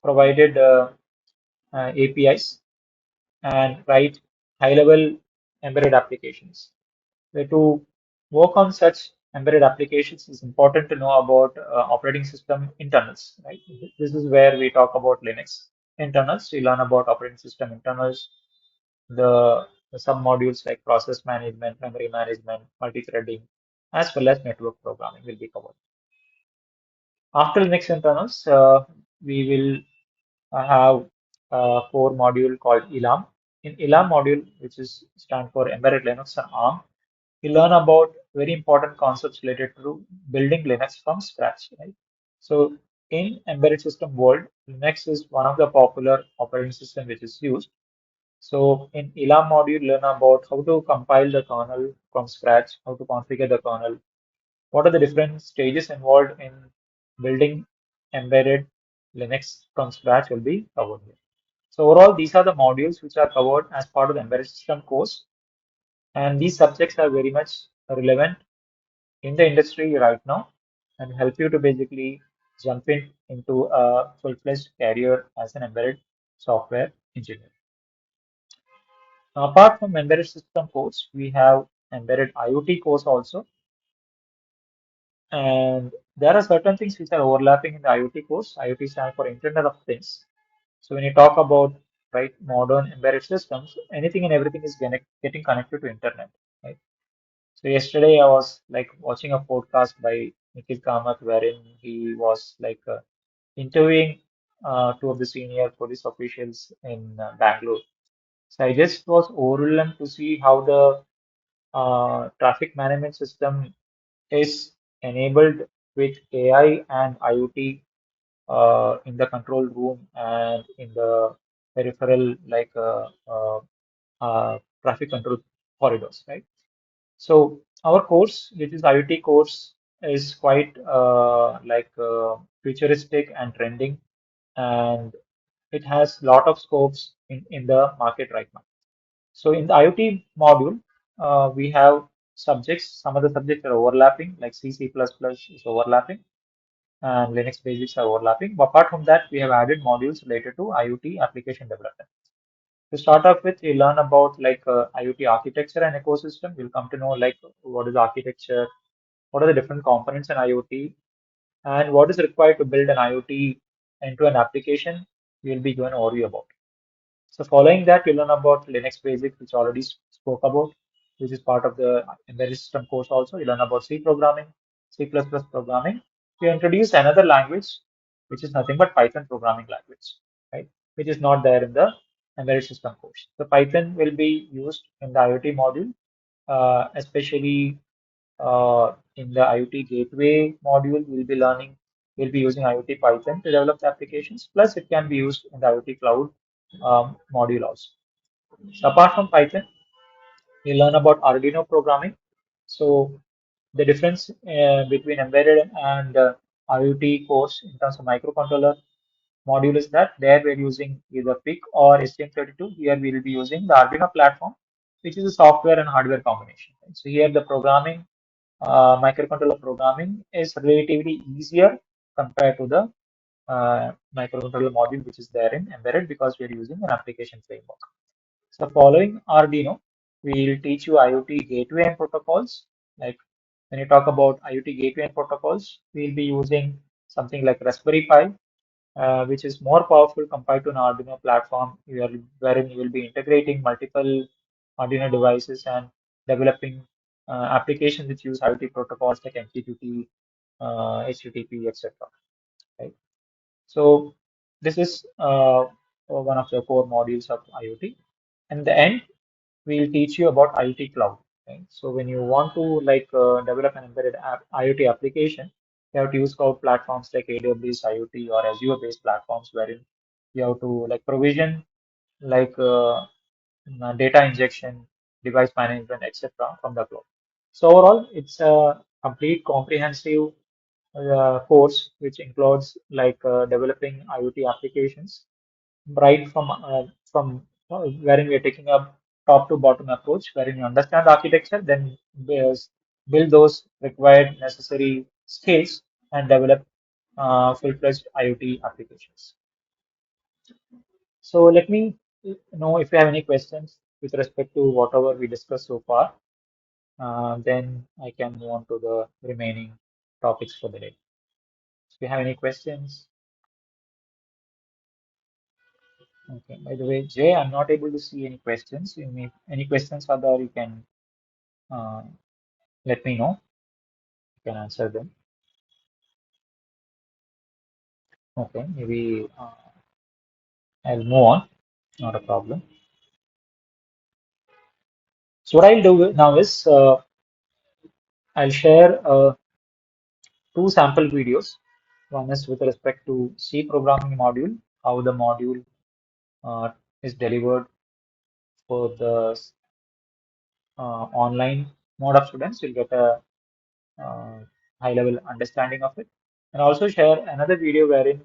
provided APIs and write high-level embedded applications. So to work on such embedded applications, it's important to know about operating system internals, right? This is where we talk about Linux internals. We learn about operating system internals, the the sub-modules like process management, memory management, multi-threading, as well as network programming will be covered. After Linux internals, we will have a core module called ELAM. In ELAM module, which is stand for Embedded Linux and ARM, we learn about very important concepts related to building Linux from scratch, right? So in embedded system world, Linux is one of the popular operating system which is used. So in ELAM module, learn about how to compile the kernel from scratch, how to configure the kernel, what are the different stages involved in building embedded Linux from scratch will be covered here. So overall, these are the modules which are covered as part of the embedded system course, and these subjects are very much relevant in the industry right now and help you to basically jump into a full-fledged career as an embedded software engineer. Now, apart from embedded system course, we have embedded IoT course also, and there are certain things which are overlapping in the IoT course. IoT stands for Internet of Things. So when you talk about right modern embedded systems, anything and everything is getting connected to internet, right? So yesterday I was like watching a podcast by Nikhil Kamath wherein he was like interviewing two of the senior police officials in Bangalore. So I just was overwhelmed to see how the traffic management system is enabled with AI and IoT in the control room and in the peripheral like traffic control corridors, right? So our course, which is IoT course, is quite futuristic and trending, and it has lot of scopes in the market right now. So in the IoT module, we have subjects. Some of the subjects are overlapping, like C, C++ is overlapping, and Linux basics are overlapping. But apart from that, we have added modules related to IoT application development. To start off with, we learn about like IoT architecture and ecosystem. We'll come to know like what is architecture, what are the different components in IoT, and what is required to build an IoT into an application. We'll be given an overview about. So following that, we learn about Linux basics, which already spoke about, which is part of the embedded system course also. We learn about C programming, C++ programming. We introduce another language, which is nothing but Python programming language, right? Which is not there in the embedded system course. So Python will be used in the IoT module, especially in the IoT gateway module. We'll be using IoT Python to develop the applications. Plus, it can be used in the IoT cloud module also. So apart from Python, we learn about Arduino programming. So the difference between embedded and IoT course in terms of microcontroller module is that there we're using either PIC or STM32. Here we will be using the Arduino platform, which is a software and hardware combination. Right? So here the programming, microcontroller programming is relatively easier compared to the microcontroller module which is there in embedded because we are using an application framework. So following Arduino, we will teach you IoT gateway and protocols. Like when you talk about IoT gateway and protocols, we'll be using something like Raspberry Pi, which is more powerful compared to an Arduino platform, wherein you will be integrating multiple Arduino devices and developing applications which use IoT protocols like MQTT, HTTP, etc. Right? So this is one of the core modules of IoT. In the end, we'll teach you about IoT cloud. Right? So when you want to like develop an embedded IoT application, you have to use cloud platforms like AWS IoT or Azure-based platforms, wherein you have to like provision like data injection, device management, etc. from the cloud. So overall, it's a complete comprehensive course which includes like developing IoT applications right from wherein we are taking a top to bottom approach, wherein you understand the architecture, then build those required necessary skills and develop full-fledged IoT applications. So let me know if you have any questions with respect to whatever we discussed so far. Then I can move on to the remaining topics for the day. If you have any questions, Okay. By the way, Jay, I'm not able to see any questions. If any questions are there, you can uh, let me know. You can answer them. Okay. Maybe I'll move on. Not a problem. So what I'll do now is I'll share two sample videos. One is with respect to C programming module, how the module uh, is delivered for the online mode of students. You'll get a uh, high level understanding of it. And also share another video wherein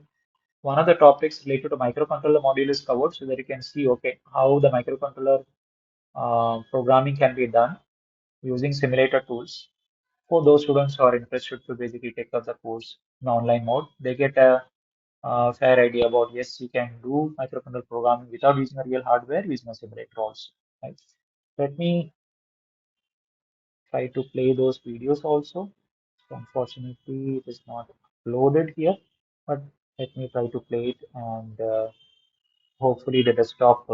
one of the topics related to microcontroller module is covered so that you can see, okay, how the microcontroller programming can be done using simulator tools. For those students who are interested to basically take up the course in online mode, they get a fair idea about, yes, you can do microcontroller programming without using a real hardware using a simulator also. Right? Let me try to play those videos also. So unfortunately, it is not uploaded here, but let me try to play it, and hopefully the desktop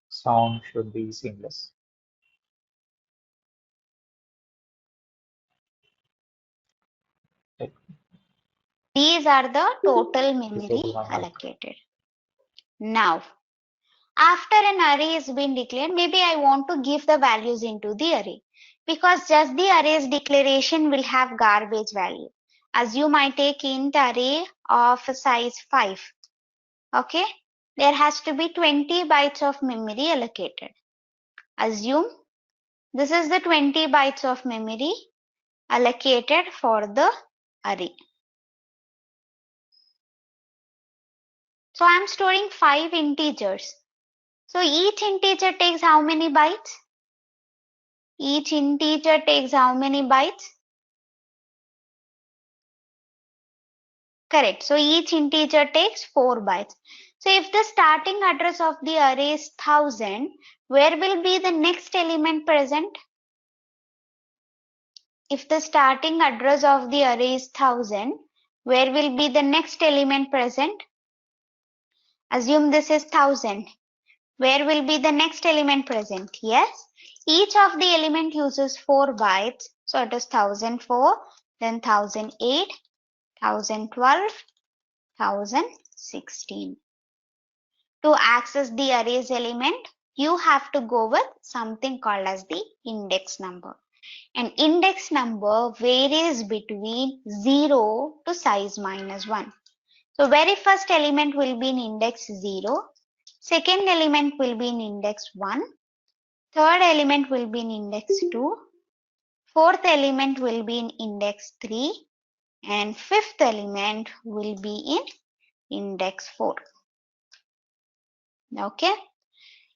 sound should be seamless. Let me These are the total disable memory my mic. allocated. Now, after an array has been declared, maybe I want to give the values into the array because just the array's declaration will have garbage value. Assume I take int array of size 5. Okay, there has to be 20 bytes of memory allocated. Assume this is the 20 bytes of memory allocated for the array. So I'm storing 5 integers. So each integer takes how many bytes? Each integer takes how many bytes? Correct. So each integer takes 4 bytes. So if the starting address of the array is 1000, where will be the next element present? If the starting address of the array is 1000, where will be the next element present? Assume this is 1000. Where will be the next element present? Yes. Each of the element uses 4 bytes. So it is 1004, then 1008, 1012, 1016. To access the array's element, you have to go with something called as the index number. An index number varies between 0 to size minus 1. So very first element will be in index 0, second element will be in index 1, third element will be in index 2, fourth element will be in index 3, and fifth element will be in index 4. Okay.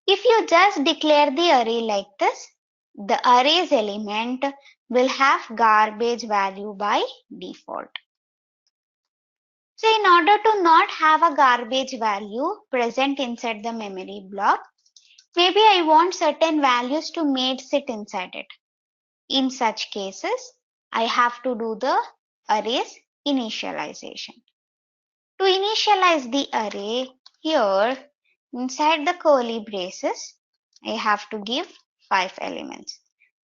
If you just declare the array like this, the array's element will have garbage value by default. So in order to not have a garbage value present inside the memory block, maybe I want certain values to sit inside it. In such cases, I have to do the array's initialization. To initialize the array, here inside the curly braces, I have to give 5 elements: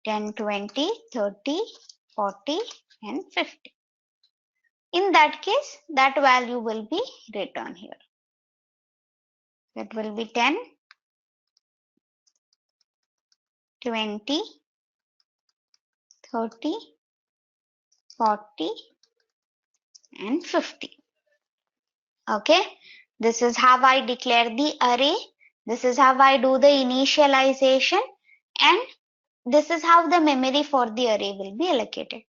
10, 20, 30, 40, and 50. In that case, that value will be written here. That will be 10, 20, 30, 40, and 50. Okay, this is how I declare the array. This is how I do the initialization, and this is how the memory for the array will be allocated.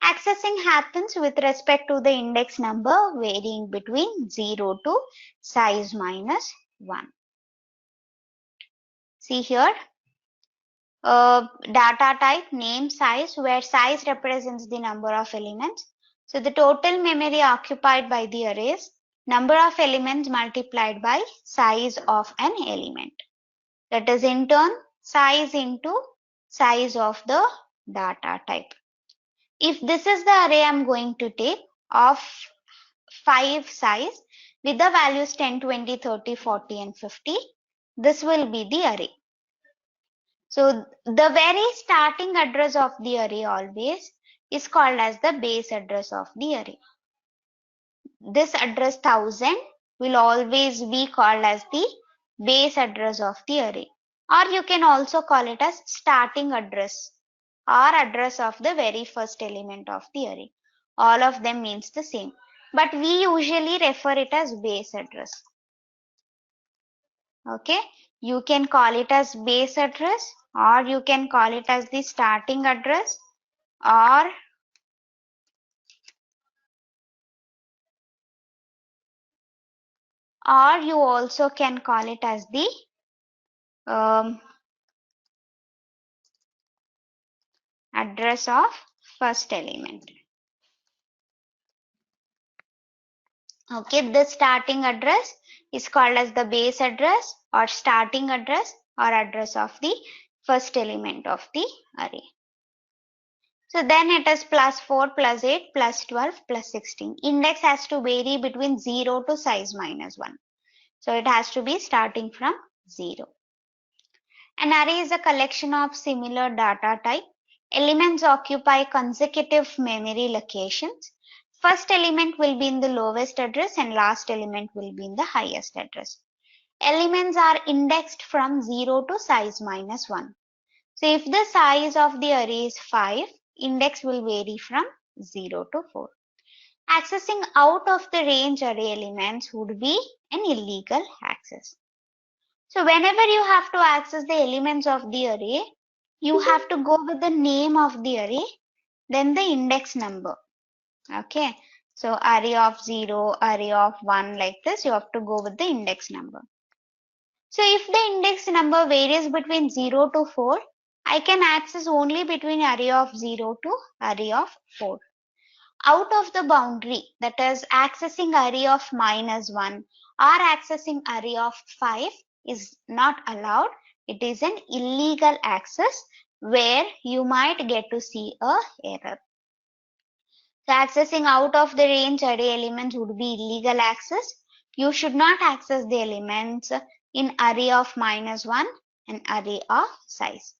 Accessing happens with respect to the index number varying between 0 to size minus 1. See here, data type, name, size, where size represents the number of elements. So the total memory occupied by the arrays, number of elements multiplied by size of an element. That is in turn size into size of the data type. If this is the array I'm going to take of 5 size, with the values 10, 20, 30, 40 and 50. This will be the array. So the very starting address of the array always is called as the base address of the array. This address 1000 will always be called as the base address of the array, or you can also call it as starting address or address of the very first element of the array. All of them means the same, but we usually refer it as base address. Okay, you can call it as base address, or you can call it as the starting address, or you also can call it as the address of first element. Okay, the starting address is called as the base address or starting address or address of the first element of the array. So then it is plus 4, plus 8, plus 12, plus 16. Index has to vary between 0 to size minus 1. So it has to be starting from 0. An array is a collection of similar data type. Elements occupy consecutive memory locations. First element will be in the lowest address and last element will be in the highest address. Elements are indexed from 0 to size minus 1. So if the size of the array is 5, index will vary from 0 to 4. Accessing out of the range array elements would be an illegal access. So whenever you have to access the elements of the array, you have to go with the name of the array, then the index number. Okay, so array of 0, array of 1, like this, you have to go with the index number. So if the index number varies between 0 to 4, I can access only between array of 0 to array of 4. Out of the boundary, that is accessing array of minus 1 or accessing array of 5 is not allowed. It is an illegal access where you might get to see a error. So accessing out of the range array elements would be illegal access. You should not access the elements in array of minus 1 and array of size.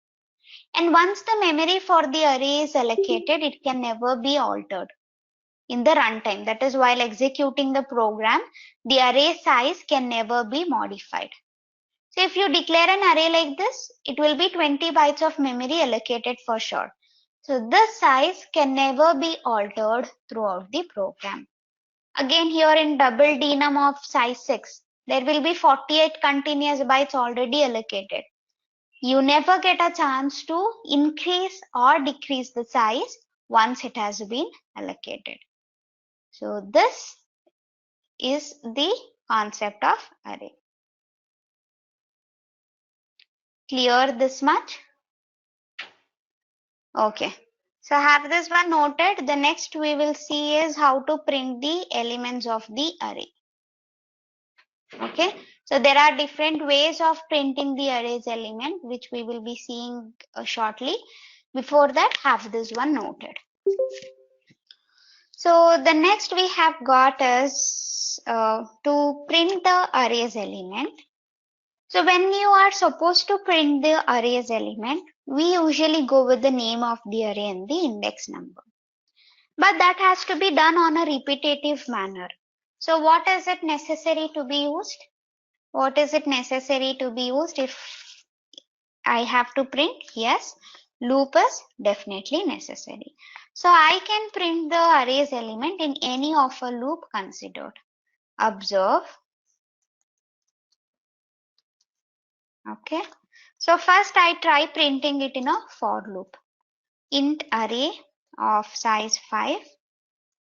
And once the memory for the array is allocated, it can never be altered in the runtime. That is, while executing the program, the array size can never be modified. So if you declare an array like this, it will be 20 bytes of memory allocated for sure. So this size can never be altered throughout the program. Again, here in double denum of size 6, there will be 48 continuous bytes already allocated. You never get a chance to increase or decrease the size once it has been allocated. So this is the concept of array. Clear this much? Okay. So have this one noted. The next we will see is how to print the elements of the array. Okay. So there are different ways of printing the array's element, which we will be seeing shortly. Before that, have this one noted. So the next we have got is to print the array's element. So when you are supposed to print the array's element, we usually go with the name of the array and the index number. But that has to be done on a repetitive manner. So what is it necessary to be used? What is it necessary to be used if I have to print? Yes, loop is definitely necessary. So I can print the array's element in any of a loop considered. Observe. Okay. So first I try printing it in a for loop. Int array of size 5.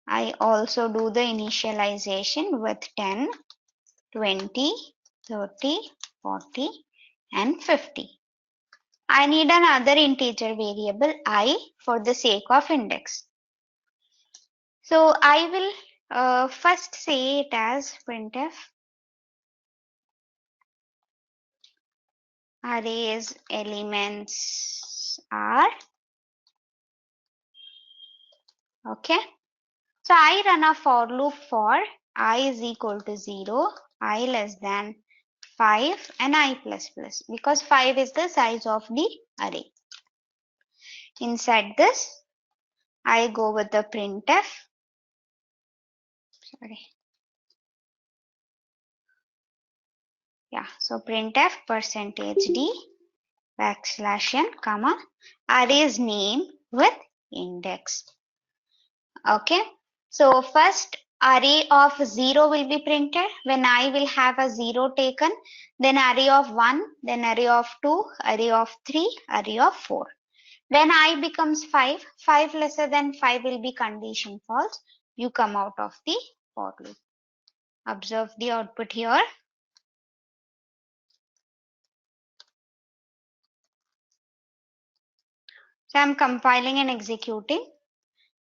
I also do the initialization with 10, 20, 30, 40 and 50. I need another integer variable I for the sake of index. So I will first say it as printf arrays elements are. Okay. So I run a for loop for I is equal to 0, I less than 5 and I plus plus, because 5 is the size of the array. Inside this, I go with the printf. Sorry. Yeah, so printf %d \n, comma, array's name with index. Okay, so first array of 0 will be printed when I will have a 0 taken, then array of 1, then array of 2, array of 3, array of 4. When I becomes 5, 5 lesser than 5 will be condition false. You come out of the for loop. Observe the output here. So I'm compiling and executing.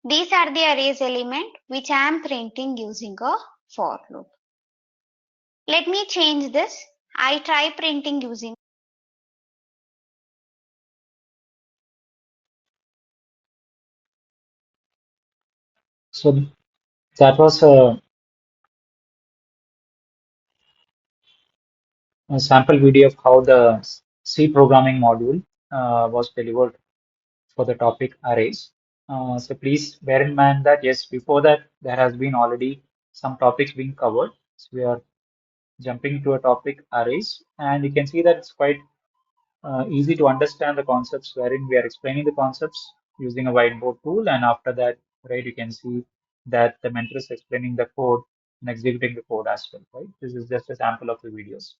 These are the arrays element which I am printing using a for loop. Let me change this. I try printing using. So that was a sample video of how the C programming module was delivered for the topic arrays. So please bear in mind that yes, before that there has been already some topics being covered. So we are jumping to a topic arrays, and you can see that it's quite easy to understand the concepts wherein we are explaining the concepts using a whiteboard tool, and after that, right, you can see that the mentor is explaining the code and executing the code as well, right? This is just a sample of the videos.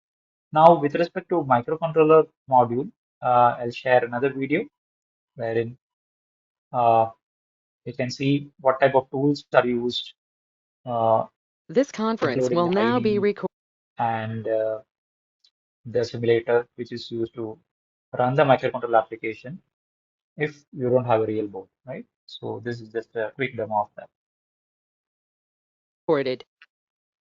Now, with respect to microcontroller module, I'll share another video wherein uh, you can see what type of tools are used, uh, This conference including will the now be IDE recorded. and the simulator, which is used to run the microcontroller application if you don't have a real board, right? So this is just a quick demo of that.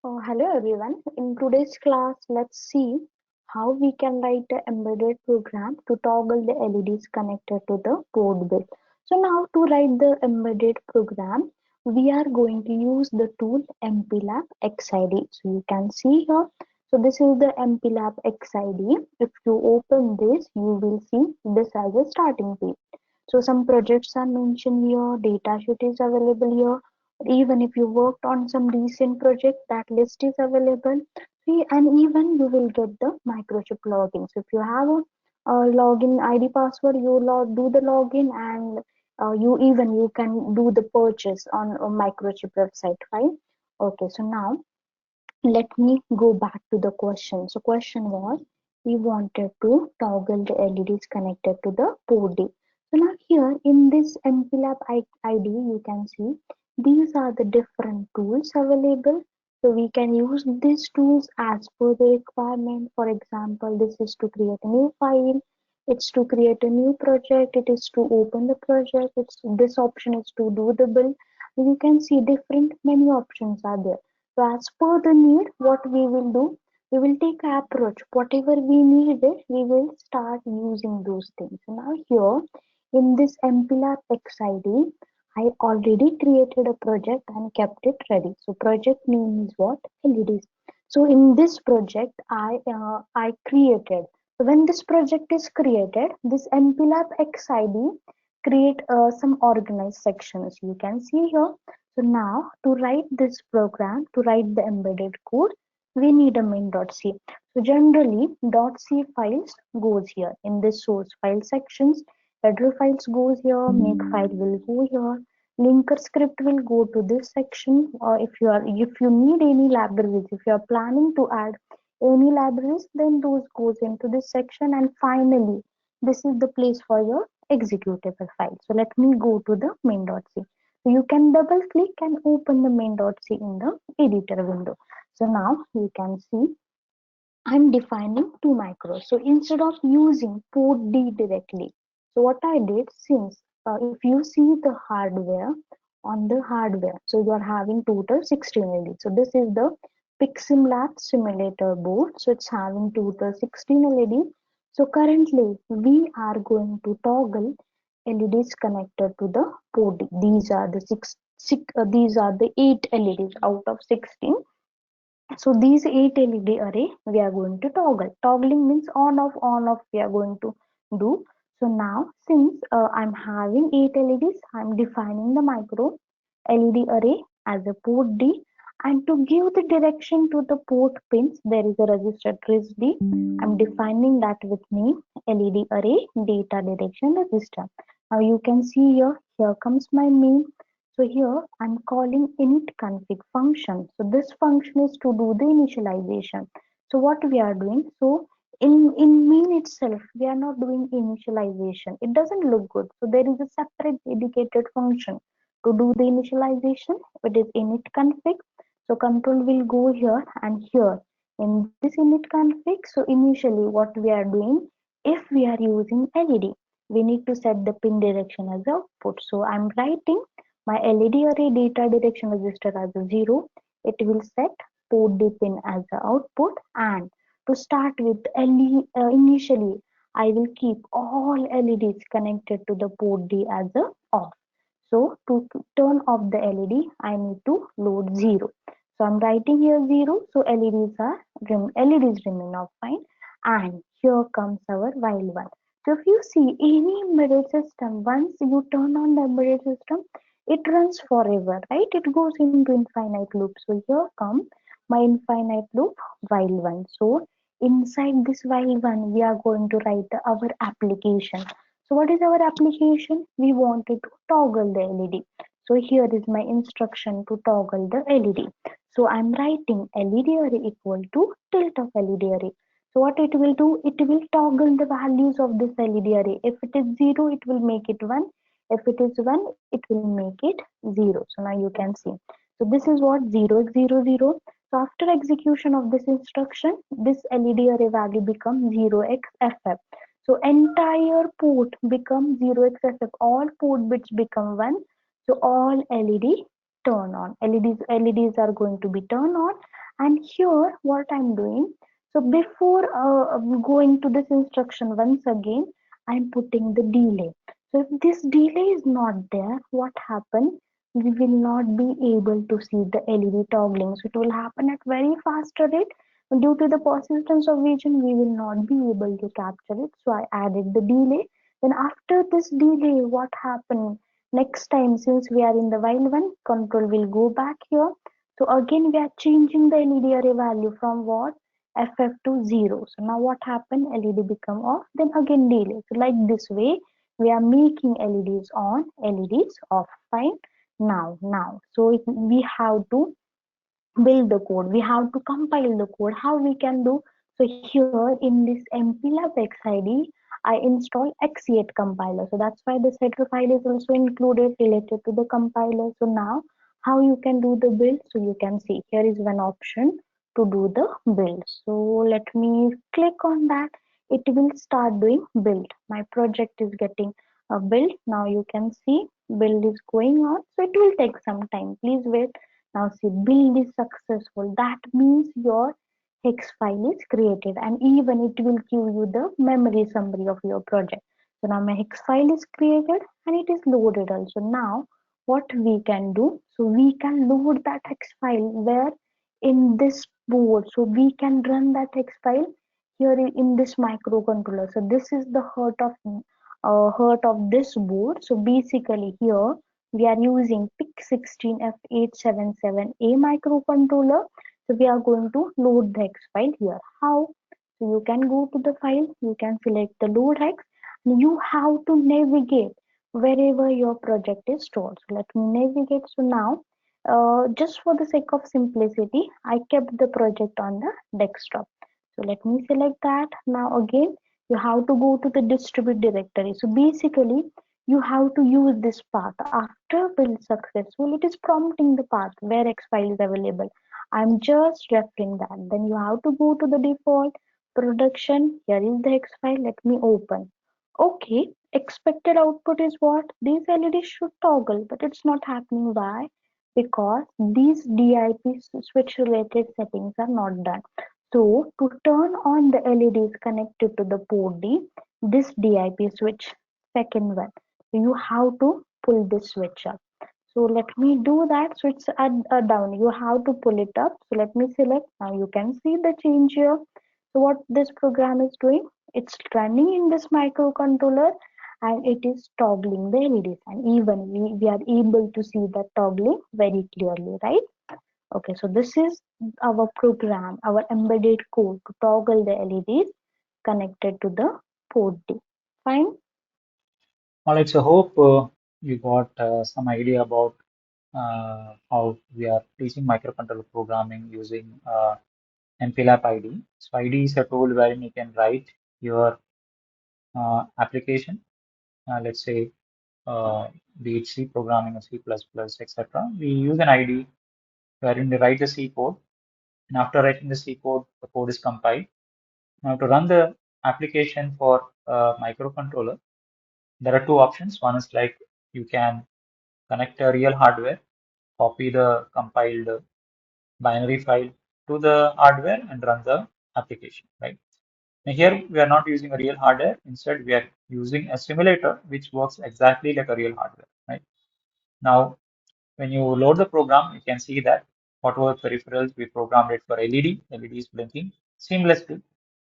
Hello everyone. In today's class, let's see how we can write an embedded program to toggle the LEDs connected to the board bit. So now to write the embedded program, we are going to use the tool MPLAB XID. So you can see here. So this is the MPLAB XID. If you open this, you will see this as a starting page. So some projects are mentioned here, datasheet is available here. Even if you worked on some recent project, that list is available. See, and even you will get the microchip login. So if you have a login ID password, you do the login, and you can do the purchase on a microchip website, right? Okay, so now let me go back to the question. So question was, we wanted to toggle the LEDs connected to the port D. So now here in this MPLAB ID, you can see these are the different tools available. So we can use these tools as per the requirement. For example, this is to create a new file. It's to create a new project. It is to open the project. This option is to do the build. You can see different many options are there. So as per the need, what we will do, we will take an approach. Whatever we need it, we will start using those things. Now here in this MPLAB XID, I already created a project and kept it ready. So project name is what? LEDs. So in this project, I created. So when this project is created, this MPLAB XID create some organized sections. You can see here. So now to write this program, to write the embedded code, we need a main.c. So generally .c files goes here in this source file sections. Header files goes here, make file will go here, linker script will go to this section. Or if you need any libraries, if you are planning to add any libraries, then those goes into this section. And finally, this is the place for your executable file. So let me go to the main.c. So you can double click and open the main.c in the editor window. So now you can see I'm defining two macros. So instead of using port D directly, so what I did, since if you see the hardware, on the hardware, so you are having total 16 LEDs. So this is the PiximLab simulator board. So it's having total 16 LEDs. So currently we are going to toggle LEDs connected to the port D. These are the these are the 8 LEDs out of 16. So these 8 LED array we are going to toggle. Toggling means on off we are going to do. So now since I'm having 8 LEDs, I'm defining the micro LED array as a port D, and to give the direction to the port pins there is a register TRISD. I'm defining that with name LED array data direction register. Now you can see here comes my main. So here I'm calling init config function. So this function is to do the initialization. So what we are doing, so in main itself we are not doing initialization. It doesn't look good. So there is a separate dedicated function to do the initialization. It is init config. So control will go here and here in this init config. So initially what we are doing, if we are using LED, we need to set the pin direction as output. So I'm writing my LED array data direction register as a 0. It will set port D pin as the output, and to start with initially I will keep all LEDs connected to the port D as a off. So to turn off the LED, I need to load 0. So I'm writing here 0. So LEDs remain off, fine. And here comes our while one. So if you see any embedded system, once you turn on the embedded system, it runs forever, right? It goes into infinite loop. So here come my infinite loop while one. So inside this while one, we are going to write our application. So what is our application? We wanted to toggle the LED. So here is my instruction to toggle the LED. So I'm writing LED array equal to tilt of LED array. So what it will do? It will toggle the values of this LED array. If it is 0, it will make it 1. If it is 1, it will make it 0. So now you can see. So this is what 0x00. So after execution of this instruction, this LED array value becomes 0xFF. So entire port becomes 0xFF. All port bits become 1. So all LED turn on. LEDs are going to be turned on. And here what I'm doing. So before going to this instruction once again, I'm putting the delay. So if this delay is not there, what happens? We will not be able to see the LED toggling. So it will happen at very fast rate. Due to the persistence of vision, we will not be able to capture it. So I added the delay. Then after this delay, what happened? Next time, since we are in the while one, control will go back here. So again, we are changing the LED array value from what? FF to 0. So now what happened? LED become off, then again delay. So like this way, we are making LEDs on, LEDs off. Fine. Now. So we have to build the code. We have to compile the code. How we can do? So here in this mplab xid, I install x8 compiler. So that's why this header file is also included related to the compiler. So now how you can do the build? So you can see here is one option to do the build. So let me click on that. It will start doing build. My project is getting a build. Now you can see build is going on. So it will take some time. Please wait. Now see, build is successful. That means your hex file is created, and even it will give you the memory summary of your project. So now my hex file is created and it is loaded also. Now what we can do? So we can load that hex file where in this board. So we can run that hex file here in this microcontroller. So this is the heart of this board. So basically here we are using PIC16F877A microcontroller. So we are going to load the hex file here. How? So you can go to the file, you can select the load hex, and you have to navigate wherever your project is stored. So let me navigate. So now, just for the sake of simplicity, I kept the project on the desktop. So let me select that. Now again, you have to go to the distribute directory. So basically, you have to use this path. After build successful, it is prompting the path where X file is available. I'm just referring that. Then you have to go to the default production. Here is the X file. Let me open. Okay, expected output is what? These LEDs should toggle, but it's not happening. Why? Because these DIP switch related settings are not done. So to turn on the LEDs connected to the port D, this DIP switch, second one, you have to pull this switch up. So let me do that. So it's down. You have to pull it up. So let me select. Now you can see the change here. So what this program is doing, it's running in this microcontroller and it is toggling the LEDs. And even we are able to see the toggling very clearly, right? Okay, so this is our program, our embedded code to toggle the LEDs connected to the port D. Fine. All right, so hope you got some idea about how we are teaching microcontroller programming using MPLAB IDE. So IDE is a tool wherein you can write your application, let's say be it C programming or C++, etc. We use an IDE wherein we write the C code, and after writing the C code, the code is compiled. Now to run the application for microcontroller, there are two options. One is like you can connect a real hardware, copy the compiled binary file to the hardware and run the application, right? Now here we are not using a real hardware. Instead, we are using a simulator which works exactly like a real hardware, right? Now, when you load the program, you can see that whatever peripherals we programmed it for LED is blinking seamlessly,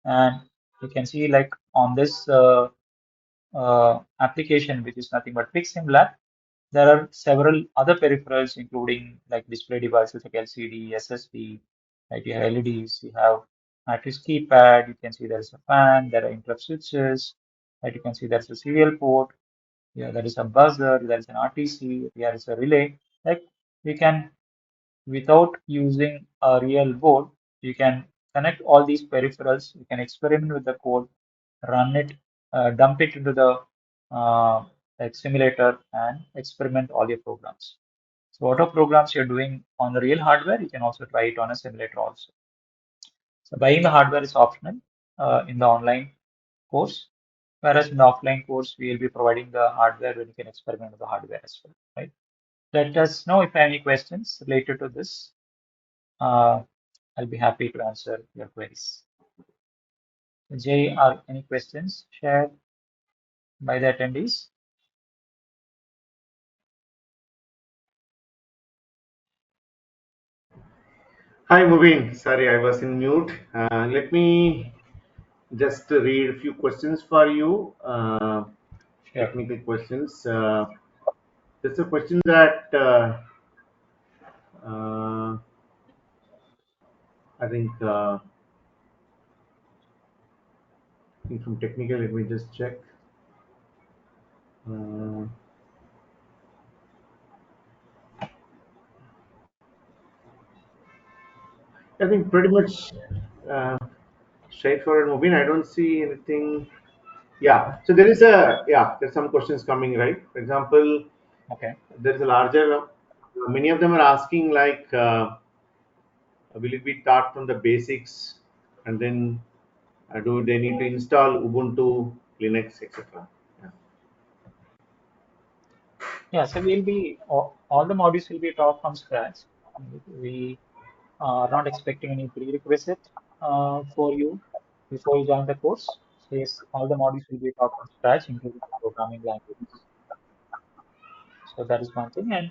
and you can see like on this application, which is nothing but PixSim Lab, there are several other peripherals, including like display devices like LCD, SSD, right? You have LEDs, you have matrix keypad, you can see there's a fan, there are interrupt switches, right? You can see there's a serial port, yeah, there is a buzzer, there is an RTC, there is a relay. Like we can, without using a real board, you can connect all these peripherals, you can experiment with the code, run it, dump it into the uh, like simulator and experiment all your programs. So whatever programs you're doing on the real hardware, you can also try it on a simulator also. So buying the hardware is optional in the online course, whereas in the offline course, we will be providing the hardware where you can experiment with the hardware as well, right? Let us know if you have any questions related to this. Uh, I'll be happy to answer your queries. Jay, are any questions shared by the attendees? Hi, Mubeen. Sorry, I was in mute. Let me just read a few questions for you. Sure. Technical questions. There's a question that uh, I think from technical. Let me just check. Uh, I think pretty much uh, straightforward, Mubeen. I don't see anything. Yeah. So there is a there's some questions coming, right? For example, Okay. there is a larger. Many of them are asking like, will it be taught from the basics, and then do they need to install Ubuntu, Linux, etc. Yeah. Yeah, so we'll be all the modules will be taught from scratch. We are not expecting any prerequisite for you before you join the course. So yes, all the modules will be taught from scratch, including the programming languages. So that is one thing. And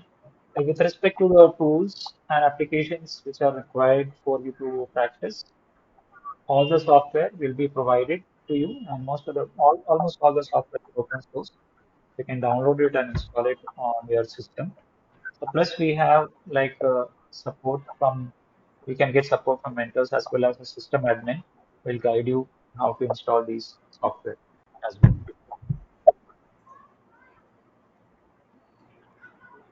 with respect to the tools and applications which are required for you to practice, all the software will be provided to you, and almost all the software is open source. You can download it and install it on your system. So plus we have like we can get support from mentors as well as a system admin will guide you how to install these software as well.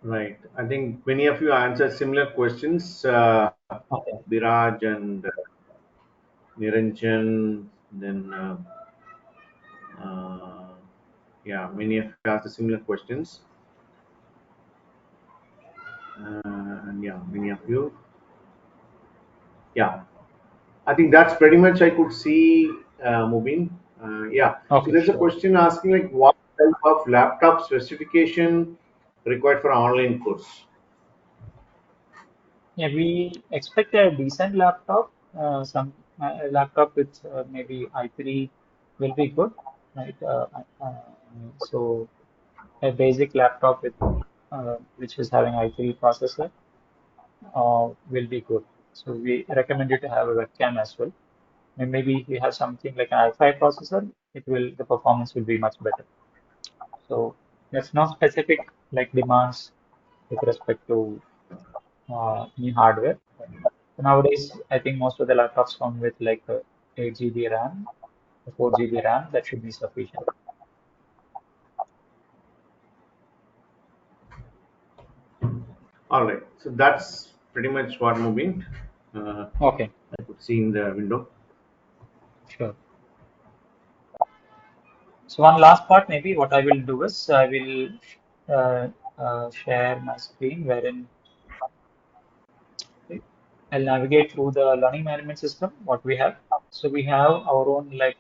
Right. I think many of you answered similar questions. Okay. Biraj and Niranjan, then uh, yeah, many of you asked the similar questions, and yeah, many of you, yeah. I think that's pretty much I could see moving. Yeah. So Okay, there's a sure. question asking like what type of laptop specification required for online course. Yeah, we expect a decent laptop. Some a laptop with maybe i3 will be good, right? So a basic laptop with which is having i3 processor, will be good. So we recommend you to have a webcam as well. And maybe if you have something like an i5 processor, the performance will be much better. So there's no specific like demands with respect to any hardware. So nowadays, I think most of the laptops come with like 8 GB RAM, 4 GB RAM. That should be sufficient. All right. So that's pretty much what Mubeen Okay, I could see in the window. sure. So one last part, maybe what I will do is I will uh, share my screen wherein I'll navigate through the learning management system, what we have. So we have our own like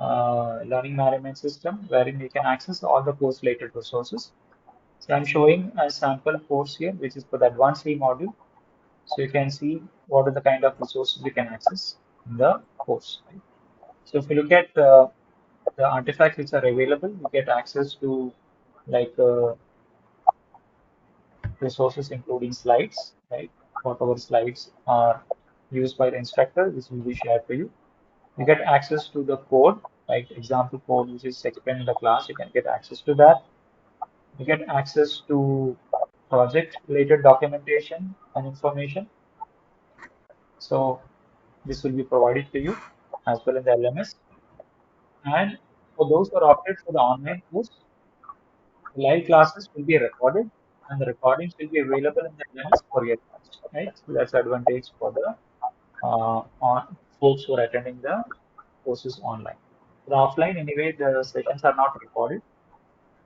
learning management system wherein we can access all the course related resources. So I'm showing a sample course here, which is for the advanced C module. So you can see what are the kind of resources you can access in the course. Right? So if you look at the artifacts which are available, you get access to like resources including slides, right? Whatever slides are used by the instructor, this will be shared to you. You get access to the code, like example code which is explained in the class, you can get access to that. You get access to project related documentation and information. So this will be provided to you as well in the LMS. And for those who are opted for the online course, the live classes will be recorded and the recordings will be available in the LMS for your use, right? So that's advantage for the folks who are attending the courses online. The offline, anyway, the sessions are not recorded.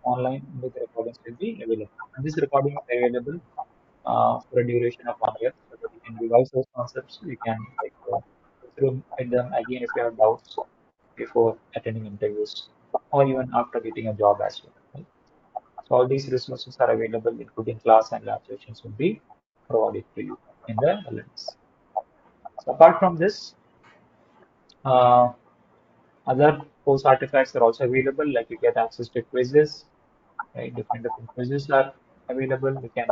Online, only the recordings will be available. And this recording is available for a duration of 1 year, so that you can revise those concepts. You can like go through them again if you have doubts before attending interviews or even after getting a job as well. Right? So all these resources are available, including class and lab sessions, will be provided to you in the LMS. So apart from this, uh, other course artifacts are also available, like you get access to quizzes, right? Different quizzes are available. You can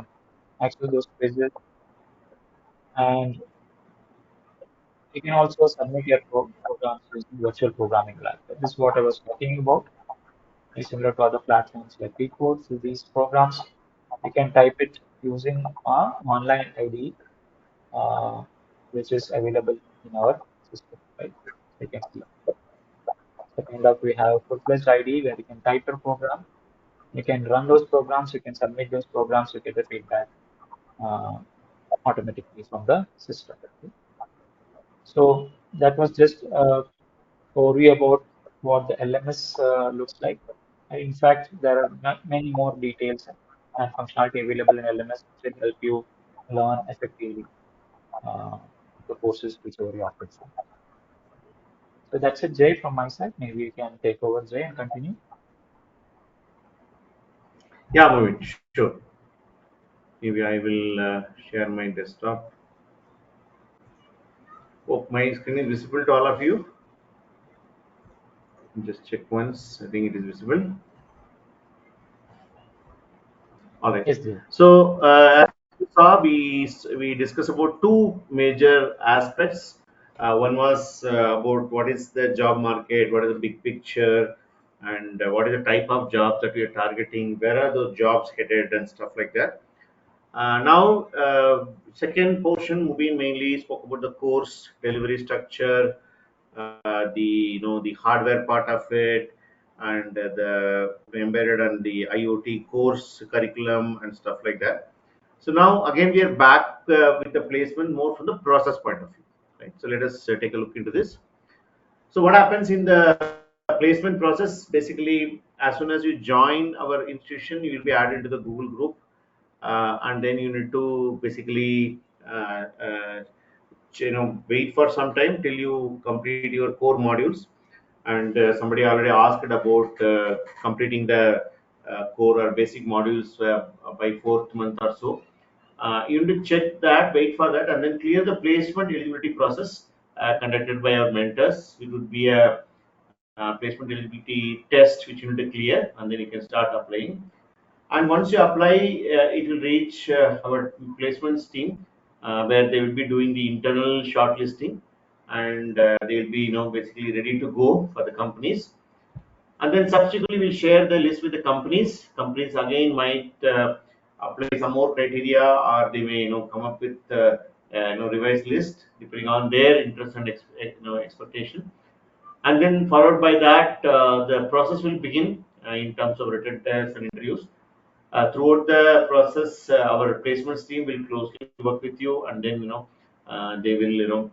access those quizzes, and you can also submit your programs using virtual programming lab. This is what I was talking about. It's similar to other platforms like Code. So these programs, you can type it using our online ID, which is available in our system, right? So you can see. So kind of we have full-fledged ID where you can type your program. You can run those programs. You can submit those programs. You get the feedback uh, automatically from the system. Okay? So that was just a overview about what the LMS looks like. In fact, there are many more details and functionality available in LMS which will help you learn effectively uh, the courses which you opted for. So that's it, Jay, from my side. Maybe you can take over, Jay, and continue. Yeah, Mubeen, sure. Maybe I will share my desktop. Oh, my screen is visible to all of you. Just check once. I think it is visible. All right. Yes, Jay. So as you saw, we discussed about two major aspects. One was about what is the job market, what is the big picture, and what is the type of jobs that we are targeting, where are those jobs headed, and stuff like that. Now, second portion, Mubeen mainly spoke about the course delivery structure, the the hardware part of it, and the embedded and the IoT course curriculum and stuff like that. So now again we are back with the placement more from the process point of view, right? So let us take a look into this. So what happens in the placement process? Basically, as soon as you join our institution, you will be added to the Google group, and then you need to basically wait for some time till you complete your core modules. And somebody already asked about completing the core or basic modules by fourth month or so. You need to check that, wait for that, and then clear the placement eligibility process conducted by our mentors. It would be a placement eligibility test which you need to clear, and then you can start applying. And once you apply, it will reach our placements team, where they will be doing the internal shortlisting, and they will be basically ready to go for the companies. And then subsequently we'll share the list with the companies again might apply some more criteria, or they may come up with revised list depending on their interest and expectation. And then followed by that, the process will begin in terms of written tests and interviews. Throughout the process, our placements team will closely work with you, and then they will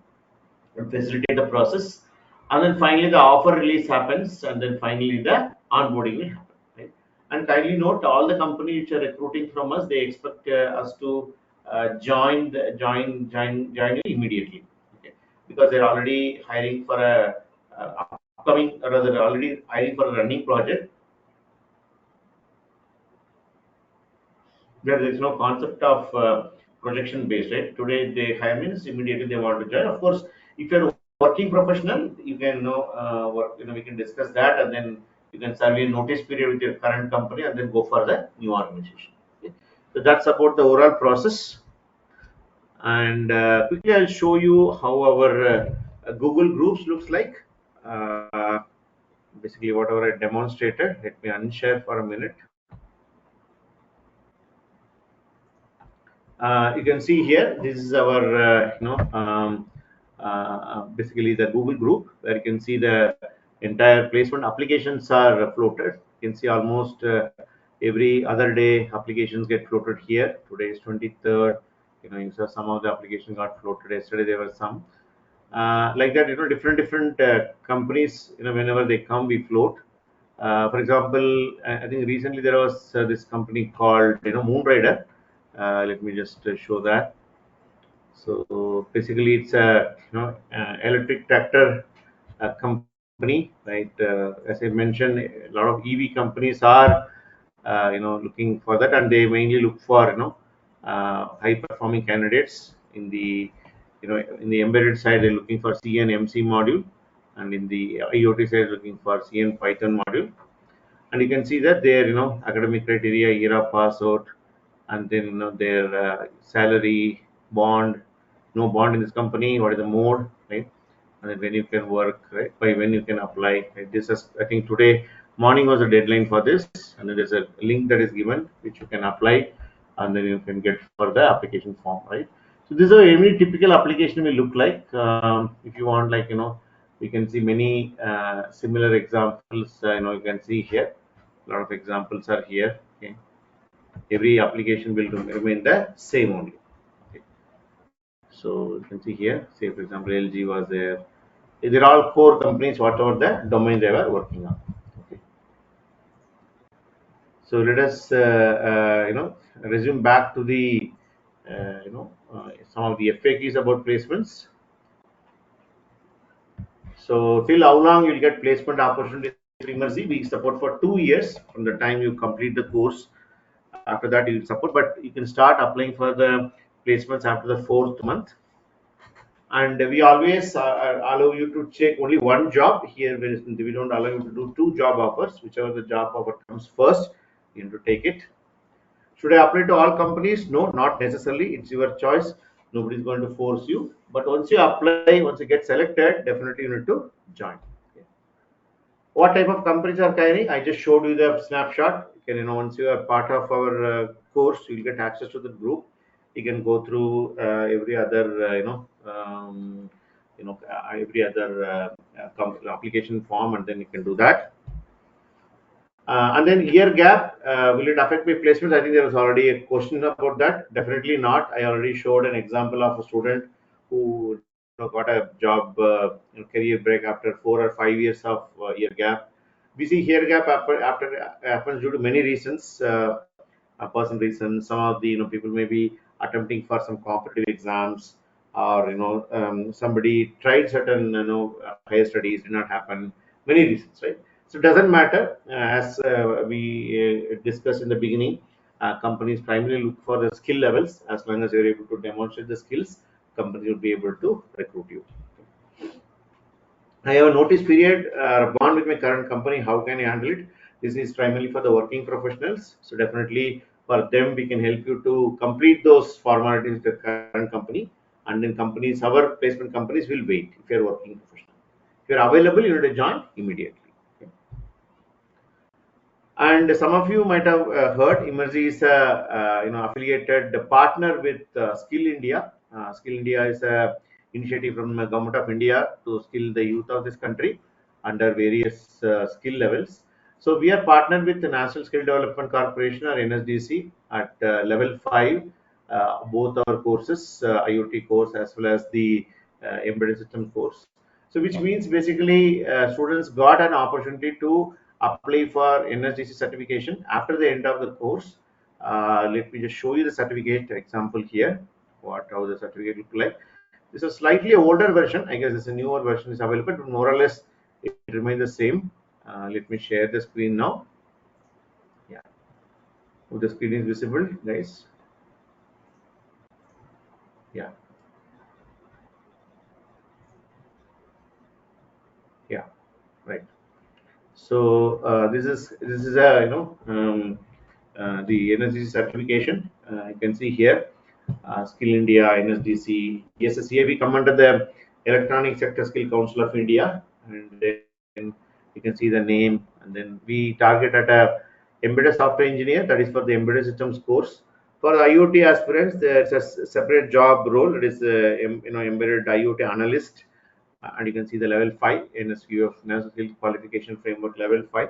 facilitate the process. And then finally the offer release happens, and then finally the onboarding will happen, right? And kindly note, all the companies which are recruiting from us, they expect us to join you immediately, okay? Because they're already hiring for a upcoming, or rather already hiring for a running project where there is no concept of projection based, right? Today they hire means immediately they want to join. Of course, if you're a working professional, you can work, we can discuss that, and then you can serve a notice period with your current company and then go for the new organization. Okay? So that's about the overall process. And quickly I'll show you how our Google Groups looks like. Uh, Basically whatever I demonstrated, let me unshare for a minute. You can see here, this is our basically the Google group, where you can see the entire placement applications are floated. You can see almost every other day applications get floated here. Today is 23rd. So some of the applications got floated yesterday. There were some like that. Different companies. Whenever they come, we float. For example, I think recently there was this company called Moonrider. Let me just show that. So basically, it's a electric tractor company, right? As I mentioned, a lot of EV companies are looking for that, and they mainly look for high performing candidates in the embedded side. They're looking for C and MC module, and in the IoT side, looking for C and Python module. And you can see that their academic criteria, year of pass out, and then their salary, bond, no bond in this company, what is the mode, right? And then when you can work, right? By when you can apply, right? This is, I think today morning was a deadline for this, and then there's a link that is given which you can apply, and then you can get for the application form, right? So this is a very typical application will look like. If you want, like we can see many similar examples. You can see here a lot of examples are here. Okay, every application will remain the same only. Okay. So you can see here, say for example, LG was there. They're all core companies, whatever the domain they were working on. Okay. So let us, resume back to the, some of the FAQs about placements. So till how long you'll get placement opportunities in Emertxe? We support for 2 years from the time you complete the course. After that, you support, but you can start applying for the placements after the 4th month. And we always allow you to check only one job here. We don't allow you to do 2 job offers. Whichever the job offer comes first, you need to take it. Should I apply to all companies? No, not necessarily. It's your choice. Nobody is going to force you. But once you apply, once you get selected, definitely you need to join. Okay. What type of companies are hiring? I just showed you the snapshot. Once you are part of our course, you'll get access to the group. You can go through every other, every other application form, and then you can do that. And then year gap, will it affect my placements? I think there was already a question about that. Definitely not. I already showed an example of a student who got a job career break after 4 or 5 years of year gap. We see year gap after happens due to many reasons, personal reasons. Some of the people may be attempting for some competitive exams, or somebody tried certain higher studies, did not happen. Many reasons, right? So it doesn't matter. As we discussed in the beginning, companies primarily look for the skill levels. As long as you're able to demonstrate the skills, companies will be able to recruit you. I have a notice period bond with my current company. How can I handle it? This is primarily for the working professionals. So definitely for them, we can help you to complete those formalities with the current company, and then companies, our placement companies will wait if you're working professional. If you're available, you need to join immediately. Okay. And some of you might have heard Emertxe is a affiliated partner with Skill India. Skill India is a initiative from the government of India to skill the youth of this country under various skill levels. So we are partnered with the National Skill Development Corporation or NSDC at level 5, both our courses, IoT course as well as the embedded system course. So which means basically students got an opportunity to apply for NSDC certification after the end of the course. Let me just show you the certificate example here. How the certificate look like. This is a slightly older version. I guess it's a newer version is available, but more or less it remains the same. Let me share the screen now. Yeah, oh, the screen is visible, guys. Yeah, yeah, right. So this is a the energy certification. You can see here, Skill India, NSDC, ESSCA. We come under the Electronic Sector Skill Council of India, and then you can see the name. And then we target at a embedded software engineer. That is for the embedded systems course. For the IoT aspirants, there's a separate job role. It is embedded IoT analyst, and you can see the level 5 NSQF National Skill Qualification Framework level 5,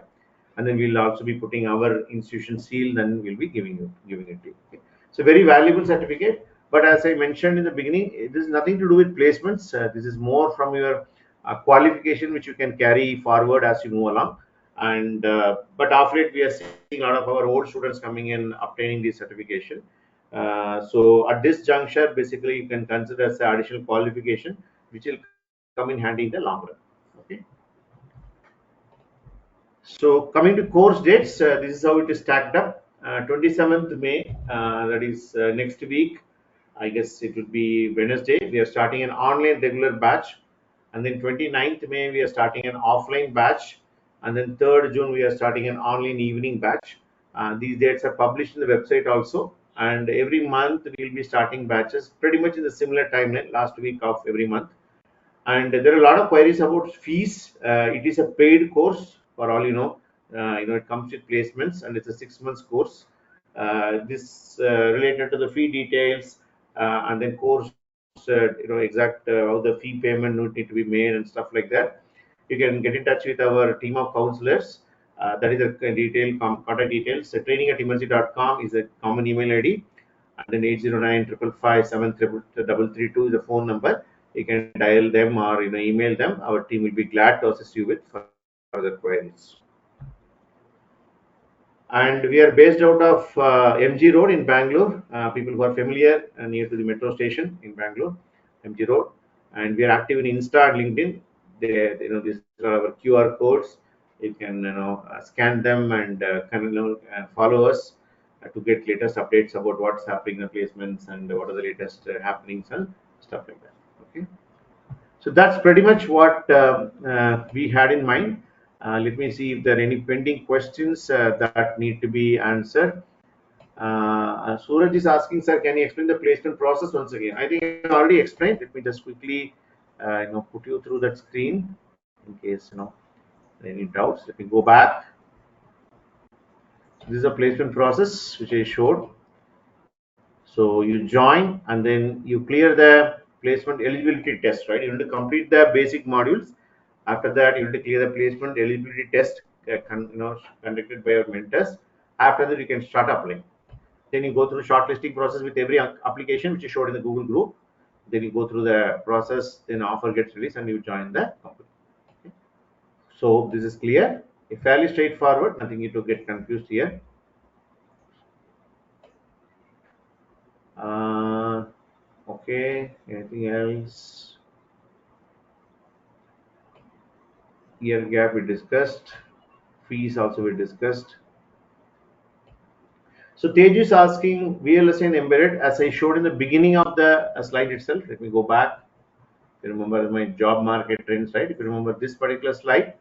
and then we'll also be putting our institution seal, then we'll be giving it to you. Okay. So very valuable certificate, but as I mentioned in the beginning, this is nothing to do with placements. This is more from your qualification which you can carry forward as you move along. And but after it, we are seeing a lot of our old students coming in obtaining this certification. So at this juncture, basically you can consider as an additional qualification which will come in handy in the long run. Okay. So coming to course dates, this is how it is stacked up. 27th May, that is next week. I guess it would be Wednesday. We are starting an online regular batch, and then 29th May we are starting an offline batch, and then 3rd June we are starting an online evening batch. These dates are published in the website also, and every month we will be starting batches pretty much in the similar timeline, last week of every month. And there are a lot of queries about fees. It is a paid course for all you know. It comes with placements, and it's a 6 months course. This related to the fee details, and then course exact how the fee payment would need to be made and stuff like that. You can get in touch with our team of counselors. That is the detailed contact details. Training@emertxe.com is a common email ID, and then 809 555 733 is the phone number. You can dial them or email them. Our team will be glad to assist you with further queries. And we are based out of MG Road in Bangalore. People who are familiar, near to the metro station in Bangalore, MG Road, and we are active in Insta and LinkedIn. These are our QR codes. You can scan them and follow us to get latest updates about what's happening in the placements and what are the latest happenings and stuff like that. Okay. So that's pretty much what we had in mind. Let me see if there are any pending questions that need to be answered. Suraj is asking, sir, can you explain the placement process once again? I think I already explained. Let me just quickly, put you through that screen in case any doubts. Let me go back. This is a placement process which I showed. So you join and then you clear the placement eligibility test, right? You need to complete the basic modules. After that, you need to clear the placement eligibility test, conducted by your mentors. After that, you can start applying. Then you go through shortlisting process with every application which is showed in the Google group. Then you go through the process. Then offer gets released and you join the company. Okay. So this is clear. Fairly straightforward. Nothing need to get confused here. Okay, anything else? Year gap we discussed. Fees also we discussed. So Tej is asking VLSI and embedded, as I showed in the beginning of the slide itself. Let me go back. If you remember my job market trends, right? If you remember this particular slide,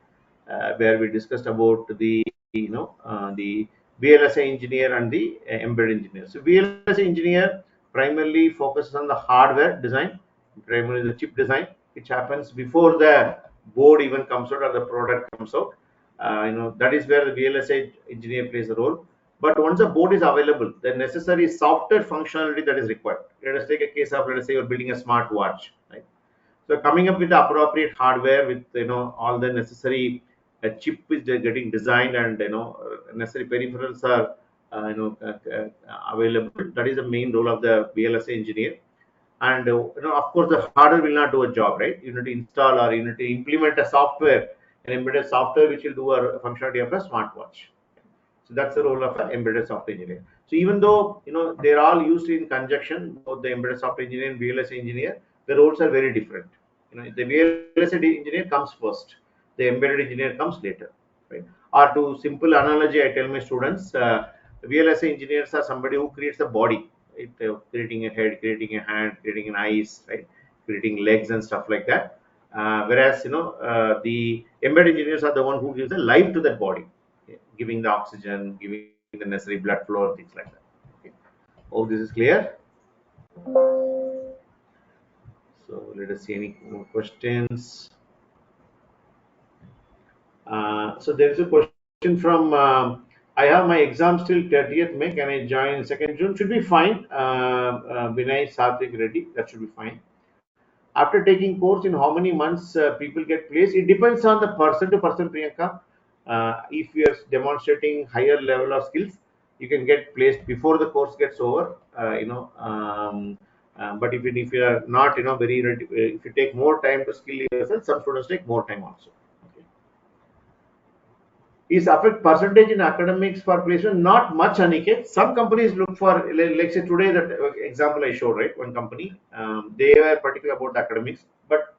where we discussed about the the VLSI engineer and the embedded engineer. So VLSI engineer primarily focuses on the hardware design, primarily the chip design, which happens before the board even comes out or the product comes out. That is where the VLSI engineer plays a role. But once a board is available, the necessary software functionality that is required. Let us take a case of, let us say you're building a smart watch, right? So coming up with the appropriate hardware with all the necessary chip is getting designed, and necessary peripherals are available. That is the main role of the VLSI engineer. And of course the hardware will not do a job, right? You need to install or you need to implement a software, an embedded software which will do a functionality of a smartwatch. So that's the role of an embedded software engineer. So even though they're all used in conjunction, both the embedded software engineer and VLSI engineer, the roles are very different. The VLSI engineer comes first, the embedded engineer comes later, right? Or to simple analogy, I tell my students, VLSI engineers are somebody who creates the body, right? Creating a head, creating a hand, creating an eyes, right? Creating legs and stuff like that. Whereas the embedded engineers are the one who gives the life to that body, giving the oxygen, giving the necessary blood flow, things like that. Okay. Hope this is clear. So let us see any more questions. So there is a question from I have my exams till 30th May. Can I join 2nd June? Should be fine. Vinay Satvik Reddy, that should be fine. After taking course, in how many months people get placed? It depends on the person to person, Priyanka. If you are demonstrating higher level of skills, you can get placed before the course gets over. But if you are not, very ready, if you take more time to skill yourself, some students take more time also. Okay. Is affect percentage in academics for placement? Not much, Aniket. Some companies look for, like say today, that example I showed, right? One company, they were particular about the academics, but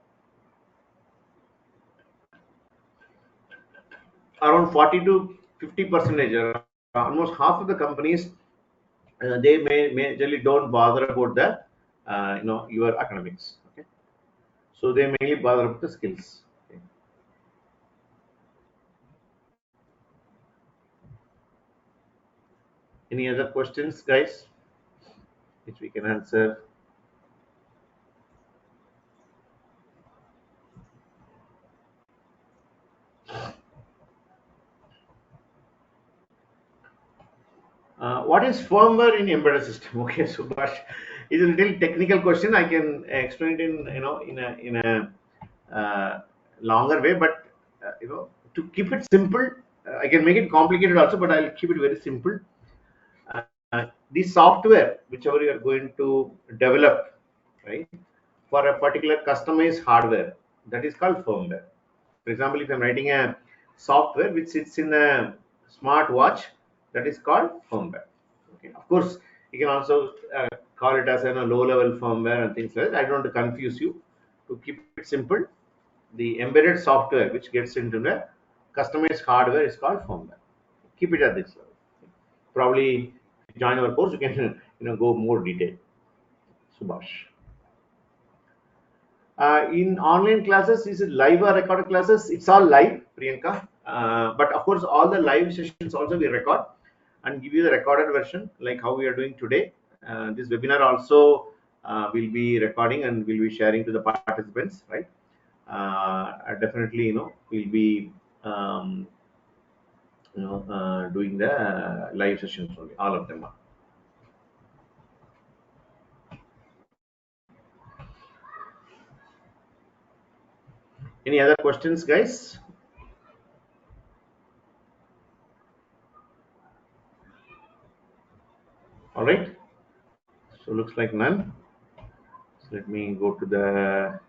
around 40 to 50 percentage, almost half of the companies, they majorly don't bother about the, your academics. Okay, so they mainly bother about the skills. Okay. Any other questions, guys, which we can answer? What is firmware in embedded system? Okay, Subhash, it's a little technical question. I can explain it in a longer way, but to keep it simple, I can make it complicated also, but I'll keep it very simple. The software, whichever you are going to develop, right, for a particular customized hardware, that is called firmware. For example, if I'm writing a software which sits in a smart watch, that is called firmware. Okay. Of course, you can also call it as a low-level firmware and things like that. I don't want to confuse you. To keep it simple, the embedded software which gets into the customized hardware is called firmware. Keep it at this level. Probably join our course, you can go more detail. Subhash. In online classes, is it live or recorded classes? It's all live, Priyanka. But of course, all the live sessions also we record and give you the recorded version, like how we are doing today. This webinar also will be recording and will be sharing to the participants, right? Definitely, we'll be doing the live sessions only. All of them are. Any other questions, guys? All right. So looks like none. So let me go to the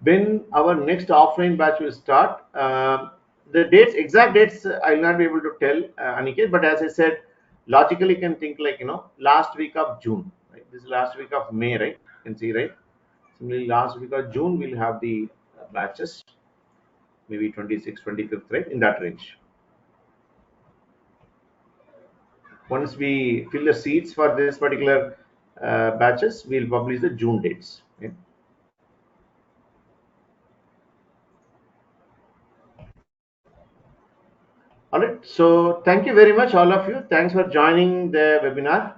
when our next offline batch will start. The dates, exact dates, I'll not be able to tell, Aniket. But as I said, logically, you can think like last week of June. Right? This is last week of May, right? You can see, right? Similarly, last week of June, we'll have the batches, maybe 26th, 25th, right? In that range. Once we fill the seats for this particular batches, we'll publish the June dates. Okay? All right. So thank you very much, all of you. Thanks for joining the webinar.